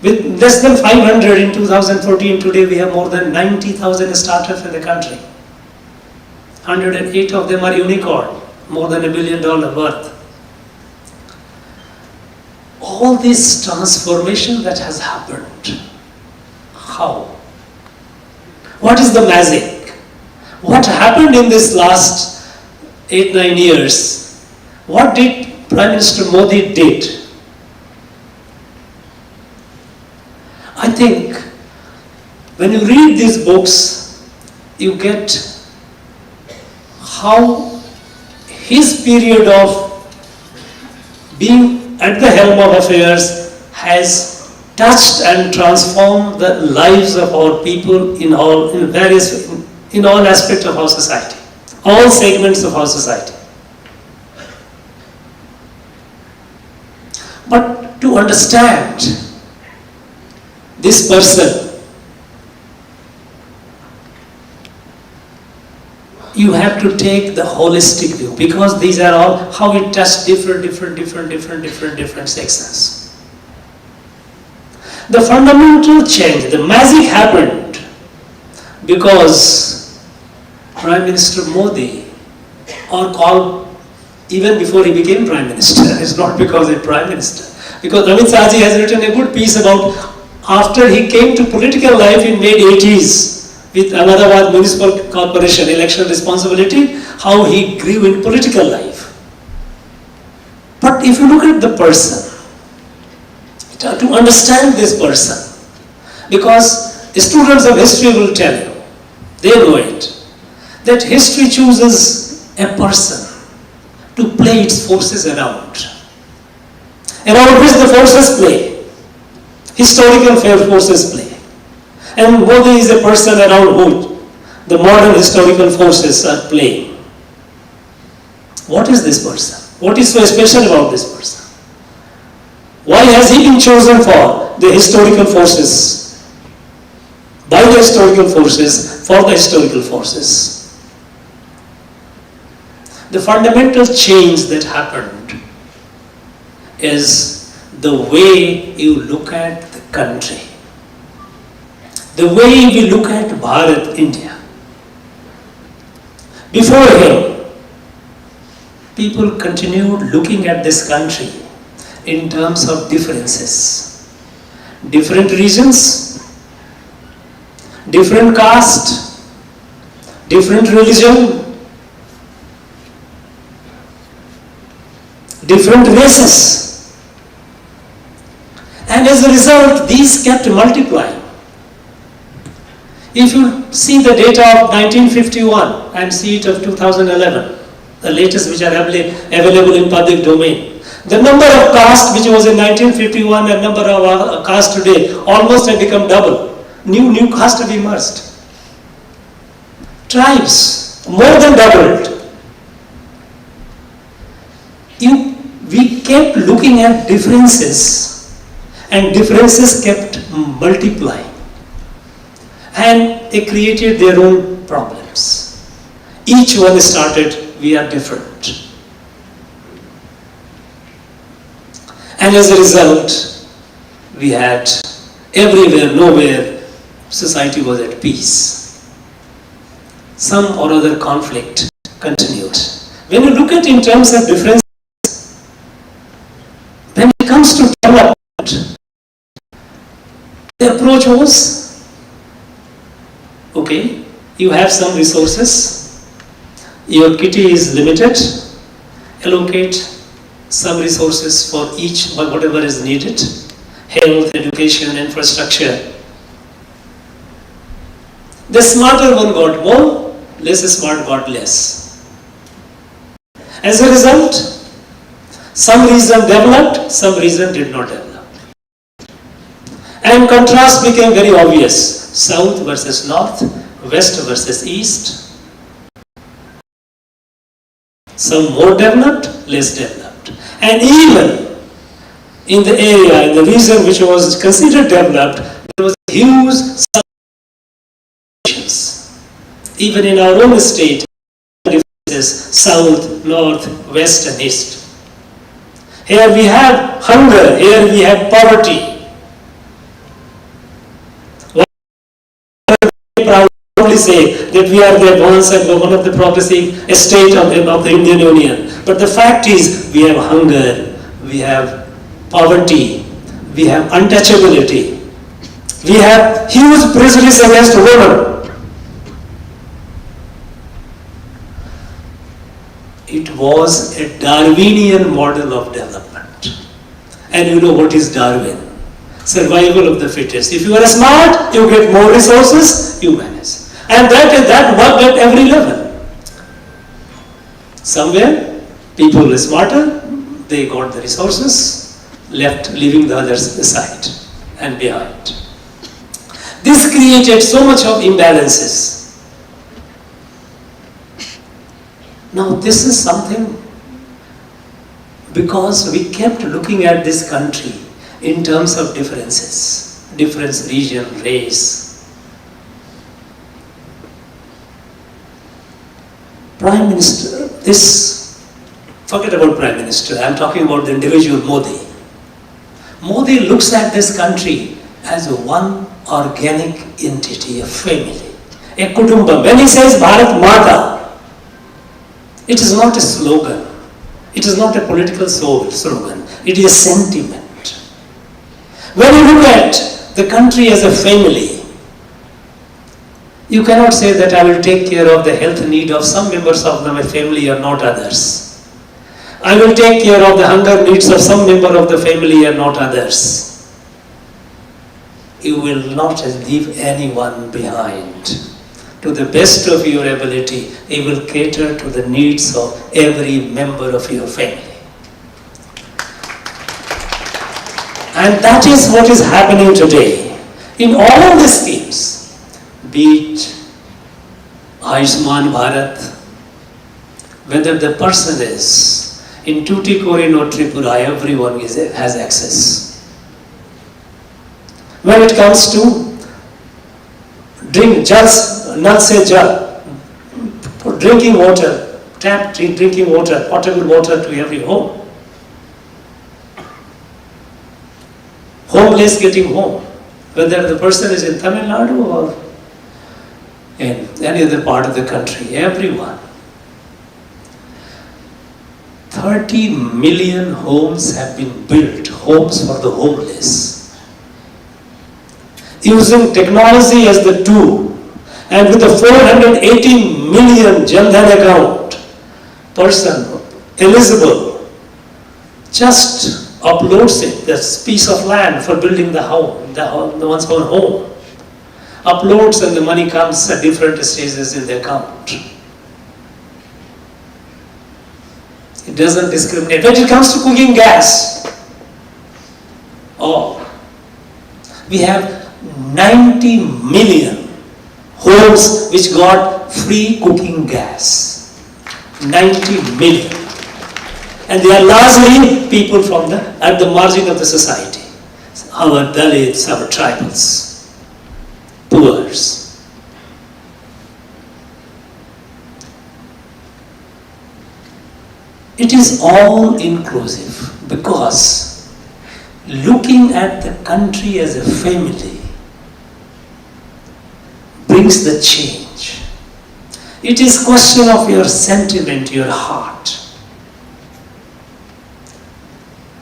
with less than 500 in 2014, today we have more than 90,000 startups in the country. 108 of them are unicorn, more than $1 billion worth. All this transformation that has happened, how? What is the magic? What happened in this last 8-9 years? What did Prime Minister Modi did? I think when you read these books, you get how his period of being at the helm of affairs has touched and transformed the lives of our people in all aspects of our society, all segments of our society. But to understand this person, you have to take the holistic view, because these are all how it touched different sections. The fundamental change, the magic happened because Prime Minister Modi, or called even before he became Prime Minister, it's not because he's Prime Minister, because Amit Saji has written a good piece about after he came to political life in mid-80s, with Ahmedabad Municipal Corporation election responsibility, how he grew in political life. But if you look at the person, to understand this person, because students of history will tell you, they know it, that history chooses a person to play its forces around which the forces play, historical forces play. And Modi is a person around whom the modern historical forces are playing. What is this person? What is so special about this person? Why has he been chosen for the historical forces? By the historical forces, for the historical forces. The fundamental change that happened is the way you look at the country. The way we look at Bharat, India. Before him, people continued looking at this country in terms of differences. Different regions, different caste, different religion, different races. And as a result, these kept multiplying. If you see the data of 1951 and see it of 2011, the latest which are available in public domain, the number of castes which was in 1951 and number of castes today almost have become double. New castes have emerged. Tribes, more than doubled. kept looking at differences, and differences kept multiplying. And they created their own problems. Each one started, we are different. And as a result, we had everywhere, nowhere, society was at peace. Some or other conflict continued. When you look at in terms of differences, when it comes to development, the approach was, okay, you have some resources, your kitty is limited, allocate some resources for each, whatever is needed, health, education, infrastructure. The smarter one got more, less smart got less. As a result, some region developed, some region did not develop. And contrast became very obvious. South versus north, west versus east. Some more developed, less developed. And even in the area, in the region which was considered developed, there was a huge differences. Even in our own state, differences, south, north, west and east. Here we have hunger, here we have poverty. Proudly say that we are the advanced and one of the progressive state of the Indian Union. But the fact is, we have hunger, we have poverty, we have untouchability, we have huge prejudice against women. It was a Darwinian model of development. And you know what is Darwin? Survival of the fittest. If you are smart, you get more resources, you manage. And that worked at every level. Somewhere, people were smarter, they got the resources, leaving the others aside and behind. This created so much of imbalances. Now this is something, because we kept looking at this country in terms of differences, difference, region, race. Prime Minister, forget about Prime Minister, I am talking about the individual Modi. Modi looks at this country as one organic entity, a family, a kutumbam. When he says Bharat Mata, it is not a slogan, it is not a political slogan, it is a sentiment. When you look at the country as a family, you cannot say that I will take care of the health need of some members of my family or not others. I will take care of the hunger needs of some member of the family and not others. You will not leave anyone behind. To the best of your ability, you will cater to the needs of every member of your family. And that is what is happening today. In all of the schemes, be it Ayushman Bharat, whether the person is in Tuticorin or Tripura, everyone has access. When it comes to Nal Se Jal, drinking water, tap drinking water, potable water to every home. Homeless getting home, whether the person is in Tamil Nadu or in any other part of the country, everyone. 30 million homes have been built, homes for the homeless. Using technology as the tool, and with the 480 million Jan Dhan account, person eligible just uploads it, this piece of land for building the home, the one's own home. Uploads and the money comes at different stages in the account. It doesn't discriminate. When it comes to cooking gas, we have 90 million homes which got free cooking gas. 90 million. And they are largely people from at the margin of the society. Our Dalits, our tribals, poors. It is all inclusive because looking at the country as a family brings the change. It is question of your sentiment, your heart.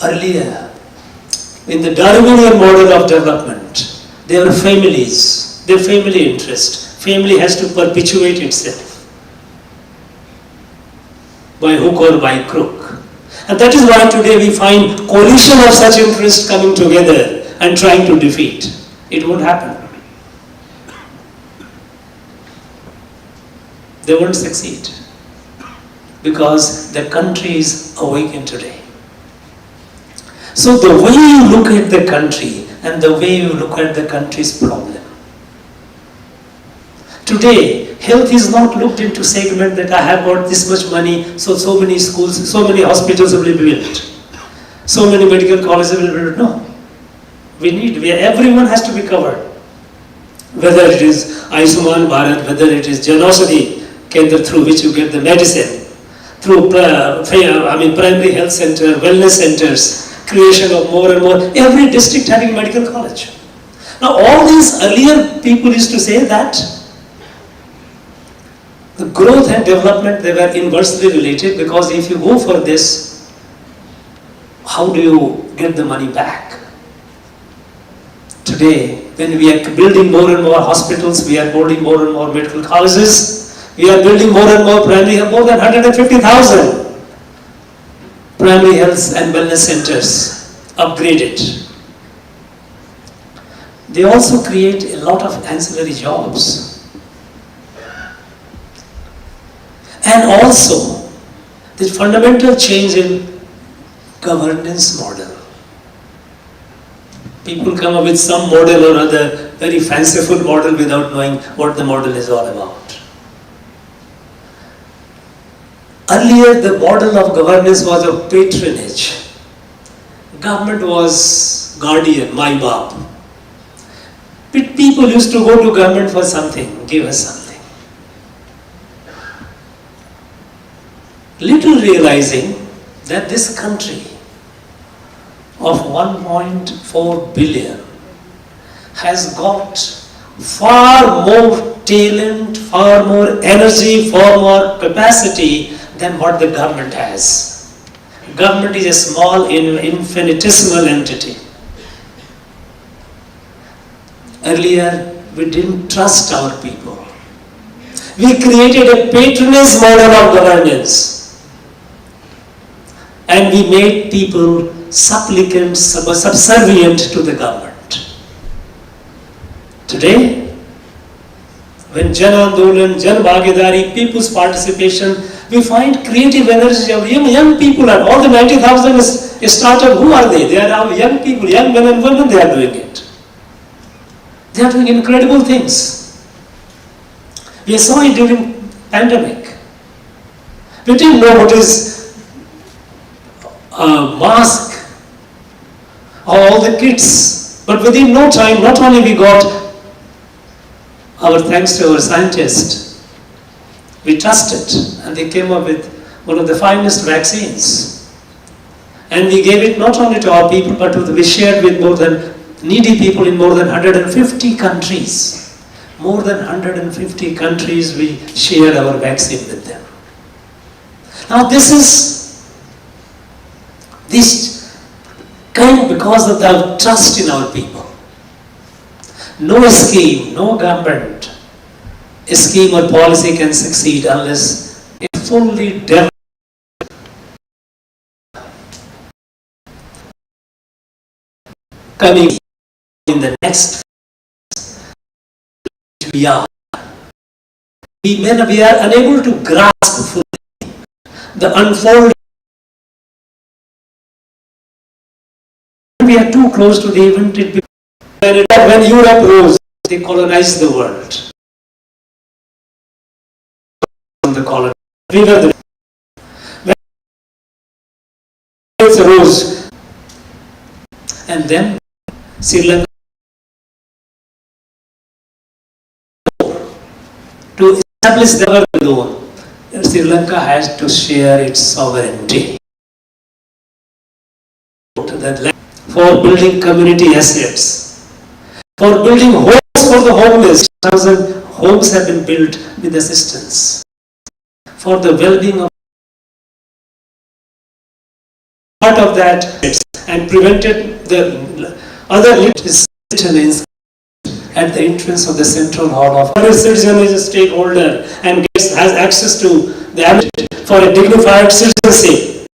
Earlier, in the Darwinian model of development, there were families, their family interest. Family has to perpetuate itself by hook or by crook. And that is why today we find coalition of such interests coming together and trying to defeat. It won't happen. They won't succeed because the country is awakened today. So the way you look at the country and the way you look at the country's problem. Today, health is not looked into segment that I have got this much money, so many schools, so many hospitals will be built, so many medical colleges will be built. No. Everyone has to be covered. Whether it is Ayushman Bharat, whether it is Janaushadhi Kendra through which you get the medicine, through primary health center, wellness centers, creation of more and more, every district having a medical college. Now all these earlier people used to say that the growth and development, they were inversely related because if you go for this, how do you get the money back? Today, when we are building more and more hospitals, we are building more and more medical colleges, we are building more and more primary health, more than 150,000 primary health and wellness centers upgraded. They also create a lot of ancillary jobs. And also, the fundamental change in governance model. People come up with some model or other, very fanciful model without knowing what the model is all about. Earlier, the model of governance was of patronage. Government was guardian, my baap. People used to go to government for something, give us something. Little realizing that this country of 1.4 billion has got far more talent, far more energy, far more capacity than what the government has. Government is a small, infinitesimal entity. Earlier, we didn't trust our people. We created a patronage model of governance. And we made people supplicant, subservient to the government. Today, when Jan Andolan, Jan Bhagidari, people's participation, we find creative energy of young people, and all the 90,000 is startup. Who are they? They are our young people, young men and women, they are doing it. They are doing incredible things. We saw it during pandemic. We didn't know what is mask, all the kits, but within no time, not only we got our thanks to our scientists, we trusted, and they came up with one of the finest vaccines. And we gave it not only to our people, but we shared with more than needy people in more than 150 countries. More than 150 countries we shared our vaccine with them. Now this came because of the trust in our people. No scheme, no government scheme or policy can succeed unless it's fully developed. Coming in the next we are unable to grasp fully the unfolding. We are too close to the event. When Europe rose, they colonized the world. The colony. We were the closed. And then Sri Lanka to establish their alone. Sri Lanka has to share its sovereignty for building community assets, for building homes for the homeless. 1,000 homes have been built with assistance for the well-being of part of that and prevented the other citizens at the entrance of the central hall of every citizen is a stakeholder and has access to the ability for a dignified citizenship.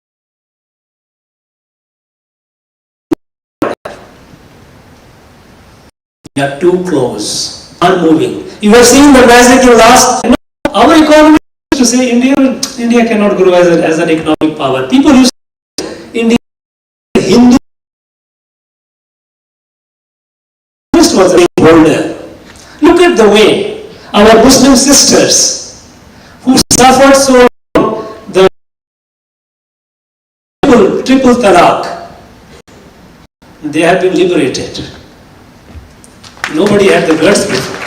We are too close, unmoving. You have seen the magic in last. Our economy used to say India cannot grow as an economic power. People used to say India Hindu was a holder. Look at the way our Muslim sisters who suffered so long, the triple talaq, they have been liberated. Nobody had the guts before.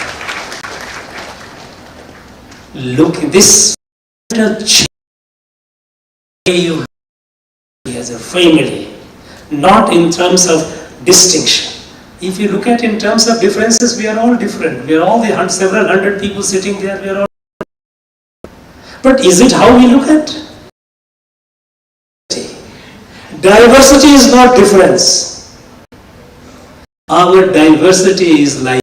Look, this you as a family, not in terms of distinction. If you look at in terms of differences, we are all different. We are all the several hundred people sitting there. We are all. But is it how we look at? Diversity is not difference. Our diversity is like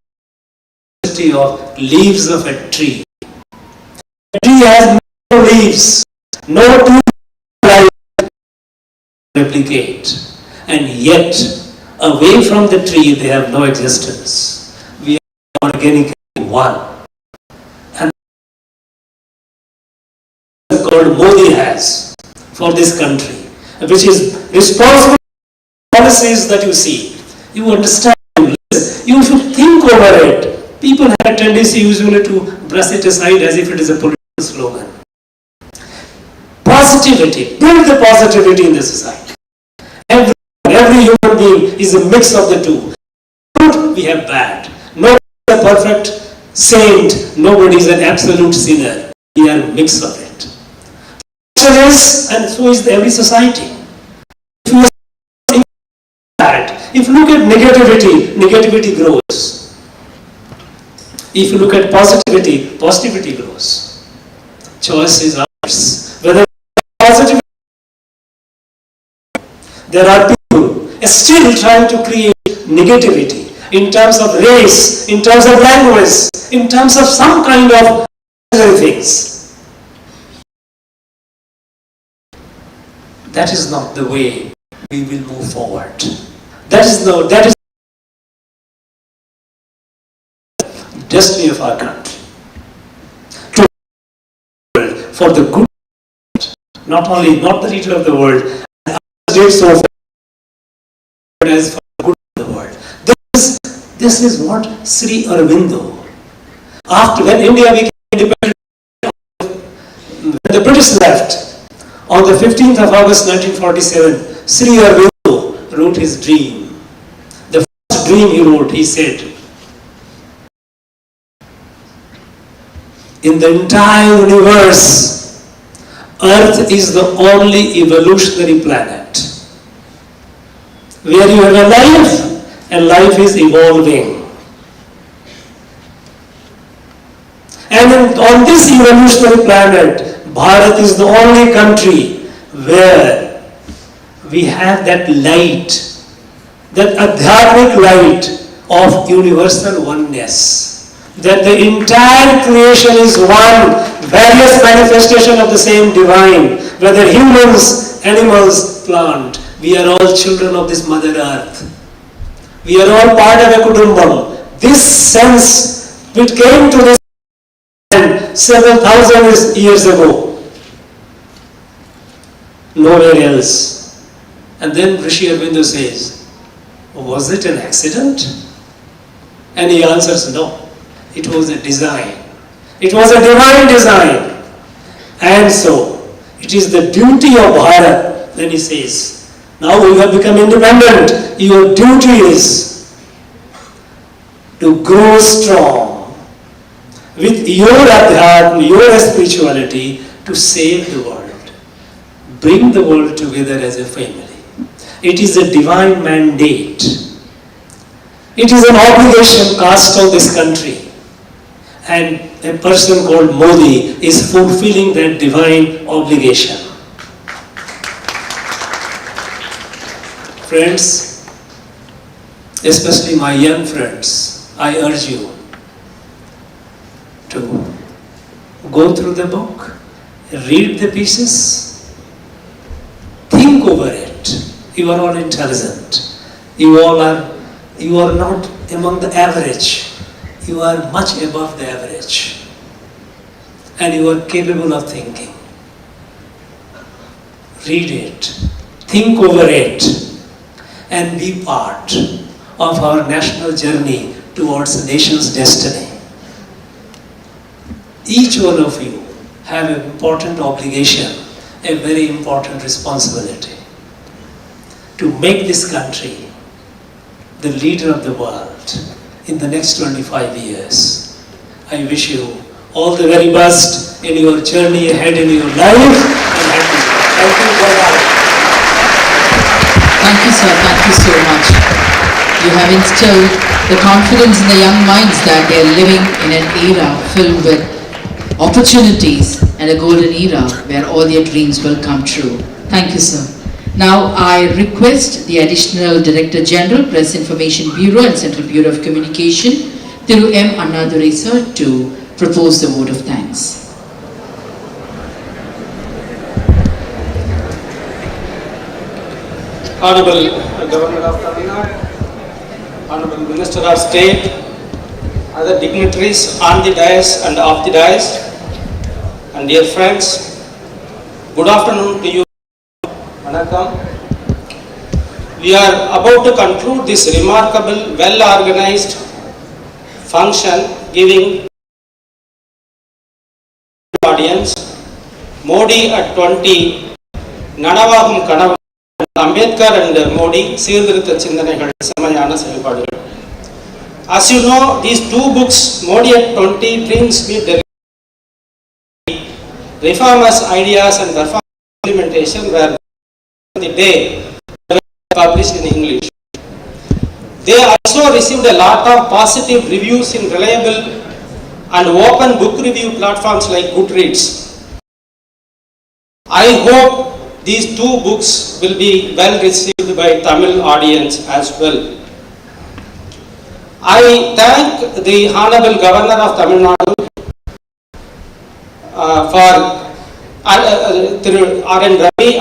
the diversity of leaves of a tree. A tree has no leaves, no two lives replicate, and yet away from the tree they have no existence. We are organically one. And called Modi has for this country, which is responsible for policies that you see. You understand, you should think over it. People have a tendency usually to brush it aside as if it is a political slogan. Positivity, build the positivity in the society. Every human being is a mix of the two. Good, we have bad. Nobody is a perfect saint. Nobody is an absolute sinner. We are a mix of it. And so is every society. If you look at negativity, negativity grows. If you look at positivity, positivity grows. Choice is ours. Whether positivity, there are people still trying to create negativity in terms of race, in terms of language, in terms of some kind of things. That is not the way we will move forward. That is destiny of our country. For the good, not the leader of the world, so but as for the good of the world. This is what Sri Aurobindo, after when India became independent, when the British left, on the 15th of August 1947, Sri Aurobindo wrote his dream. The first dream he wrote, he said, in the entire universe, Earth is the only evolutionary planet where you have a life and life is evolving. And on this evolutionary planet, Bharat is the only country where we have that light, that adhyatmic light of universal oneness. That the entire creation is one, various manifestation of the same divine, whether humans, animals, plant. We are all children of this Mother Earth. We are all part of a kudumbam. This sense which came to this land several thousand years ago, nowhere else. And then Rishi Aurobindo says, was it an accident? And he answers, no. It was a design. It was a divine design. And so, it is the duty of Bharat, then he says, Now you have become independent. Your duty is to grow strong with your adhyatma, your spirituality, to save the world. Bring the world together as a family. It is a divine mandate. It is an obligation cast on this country. And a person called Modi is fulfilling that divine obligation. Friends, especially my young friends, I urge you to go through the book, read the pieces, think over it. You are all intelligent. You are not among the average. You are much above the average. And you are capable of thinking. Read it, think over it, and be part of our national journey towards the nation's destiny. Each one of you have an important obligation, a very important responsibility to make this country the leader of the world in the next 25 years. I wish you all the very best in your journey ahead in your life, and happy. Thank you very much. Thank you, sir. Thank you so much. You have instilled the confidence in the young minds that they are living in an era filled with opportunities and a golden era where all their dreams will come true. Thank you, sir. Now I request the Additional Director General, Press Information Bureau and Central Bureau of Communication, Thiru M. Annadurai sir, to propose the vote of thanks. Honorable Governor of Tamil Nadu, Honorable Minister of State, other dignitaries on the dais and off the dais, and dear friends, good afternoon to you. We are about to conclude this remarkable, well-organized function giving audience Modi at 20, Nanavahum Kanavam, Ambedkar and Modi, Sirdirutha Chindanaigal, Samayana Selpadugal. As you know, these two books, Modi at 20 brings me the reformers' ideas and reform implementation were the day published in English. They also received a lot of positive reviews in reliable and open book review platforms like Goodreads. I hope these two books will be well received by Tamil audience as well. I thank the Honorable Governor of Tamil Nadu for R.N. Ravi,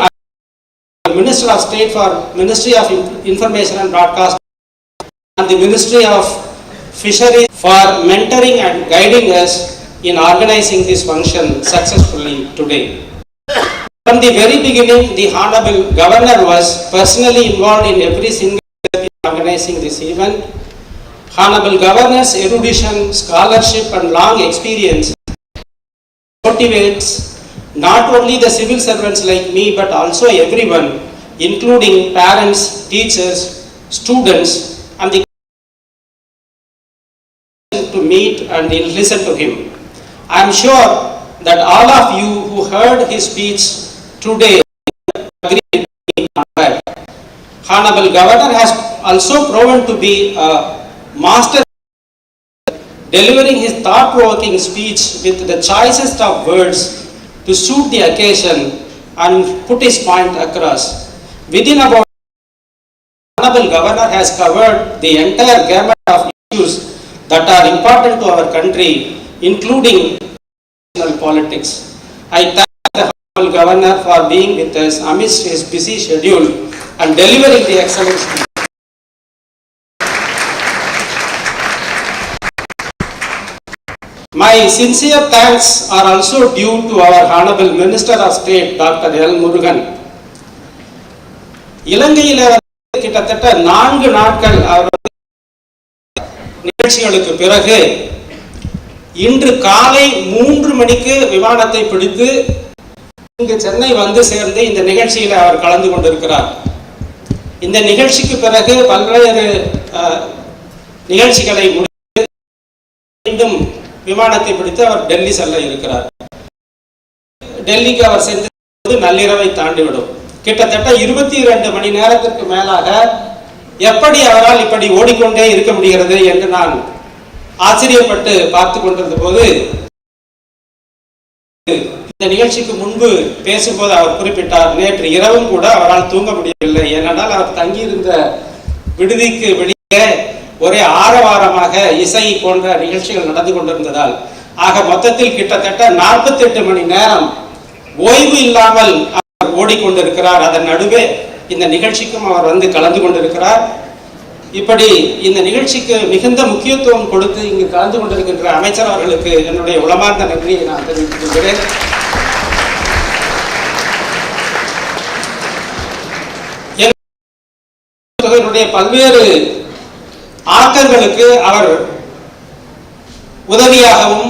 Minister of State for Ministry of Information and Broadcasting, and the Ministry of Fisheries for mentoring and guiding us in organizing this function successfully today. From the very beginning, the Honorable Governor was personally involved in every single step in organizing this event. Honorable Governor's erudition, scholarship and long experience motivates not only the civil servants like me, but also everyone, including parents, teachers, students, and the to meet and listen to him. I am sure that all of you who heard his speech today agree with me on that. Honorable Governor has also proven to be a master delivering his thought-provoking speech with the choicest of words to suit the occasion and put his point across. Within about Honorable Governor has covered the entire gamut of issues that are important to our country, including national politics. I thank the Honorable Governor for being with us amidst his busy schedule and delivering the excellent speech. My sincere thanks are also due to our Honorable Minister of State, Dr. L. Murugan. இலங்கையில் கிட்டத்தட்ட 4 நாட்கள் அவர் நிகழ்ச்சிகளுக்கு பிறகு இன்று காலை 3 மணிக்கு விமானத்தை பிடித்து இங்கு சென்னை வந்து சேர்ந்து இந்த நிகழ்ச்சியில் அவர் கலந்து கொண்டிருக்கிறார். இந்த நிகழ்ச்சிக்கு பிறகு பல்வேறு நிகழ்ச்சிகளை முடித்து மீண்டும் விமானத்தை பிடித்து அவர் டெல்லி செல்ல இருக்கிறார். டெல்லிக்கு அவர் சென்று நள்ளிரவை தாண்டிவிடும். கிட்டத்தட்ட 22 மணி நேரத்திற்கு மேலாக எப்படி அவரால் இப்படி ஓடிக்கொண்டே இருக்க முடிகிறது என்று நான் ஆச்சரியப்பட்டு பார்த்து கொண்டிருந்த போது, இந்த நிகழ்ச்சிக்கு முன்பு பேசும்போது அவர் குறிப்பிட்டார், நேற்று இரவும் கூட அவரால் தூங்க முடியவில்லை. ஏனென்றால் அவர் தங்கியிருந்த விடுதிக்கு வெளியே ஒரே ஆரவாரமாக இசை போன்ற நிகழ்ச்சிகள் நடந்து கொண்டிருந்ததால், ஆக மொத்தத்தில் கிட்டத்தட்ட 48 மணி நேரம் ஓய்வு இல்லாமல் அவர் ஓடிக்கொண்டிருக்கிறார். அதன் நடுவே இந்த நிகழ்ச்சிக்கும் அவர் வந்து கலந்து கொண்டிருக்கிறார். இப்படி இந்த நிகழ்ச்சிக்கு மிகுந்த முக்கியத்துவம் கொடுத்து இங்கு கலந்து கொண்டிருக்கின்ற அமைச்சர் அவர்களுக்கு என்னுடைய உளமார்ந்த நன்றியை நான் தெரிவித்துக் கொள்கிறேன். என்னுடைய பல்வேறு ஆக்கங்களுக்கு அவர் உதவியாகவும்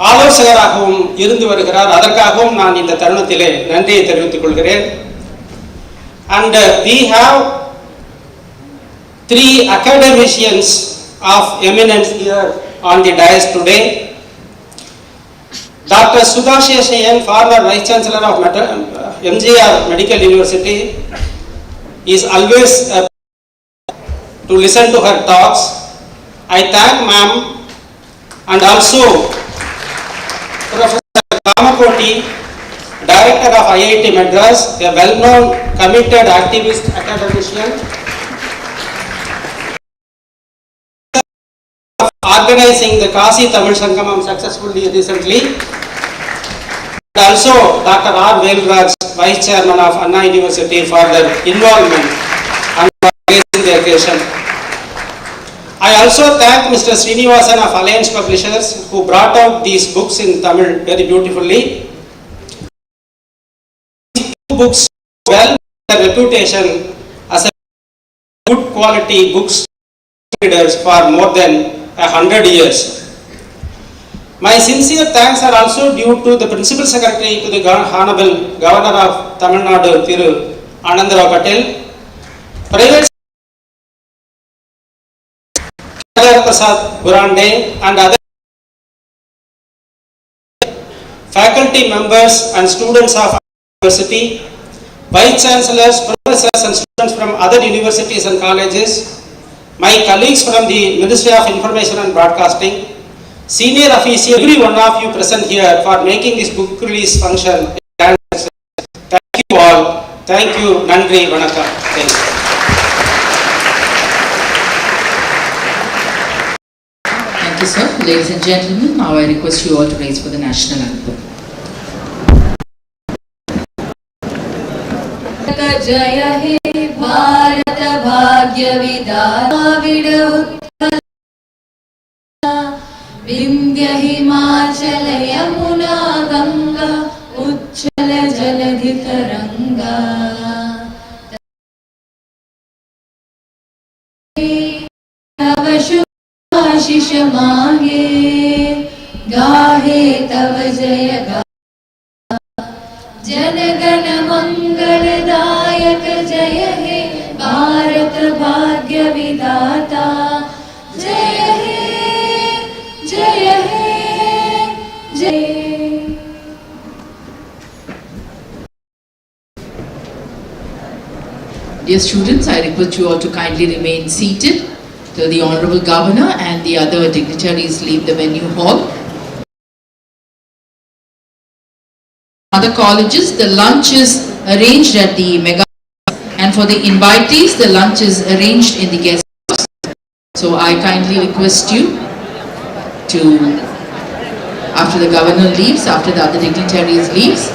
ஆலோசகராகவும் இருந்து வருகிறார். அதற்காகவும் நான் இந்த தருணத்திலே நன்றியை தெரிவித்துக் கொள்கிறேன். And we have 3 academicians of eminence here on the dais today. Dr. Sudhashesayan, former Vice Chancellor of MGR Medical University, is always to listen to her talks. I thank ma'am and also Professor Kamakoti, Director of IIT Madras, a well-known committed activist academician, organizing the Kasi Tamil Sangamam successfully recently, and also Dr. R. Velraj, Vice Chairman of Anna University, for their involvement and organizing the occasion. I also thank Mr. Srinivasan of Alliance Publishers, who brought out these books in Tamil very beautifully. These books well their reputation as a good quality books readers for more than 100 years. My sincere thanks are also due to the Principal Secretary to the Honorable Governor of Tamil Nadu, Thiru Anandarao Patel, Private Prasad Burande, and other faculty members and students of our university, vice chancellors, professors and students from other universities and colleges, my colleagues from the Ministry of Information and Broadcasting, senior officials, every one of you present here for making this book release function. Thank you all. Thank you. Nandri Vanakkam. Thank you. Thank you, sir. Ladies and gentlemen, now I request you all to raise for the national anthem. जय हे भारत भाग्य विधाता विंध्य हिमाचल यमुना गंगा उच्चल जलधि तरंगा तव शुभ आशीष मांगे गाहे तव जय गा जनगण मंगलदायक जय हे भारत भाग्य विधाता जय हे जय हे जय. Dear students, I request you all to kindly remain seated till the Honorable Governor and the other dignitaries leave the venue hall. Other colleges, the lunch is arranged at the mega, and for the invitees, the lunch is arranged in the guest house. So I kindly request you to, after the governor leaves, after the other dignitaries leaves,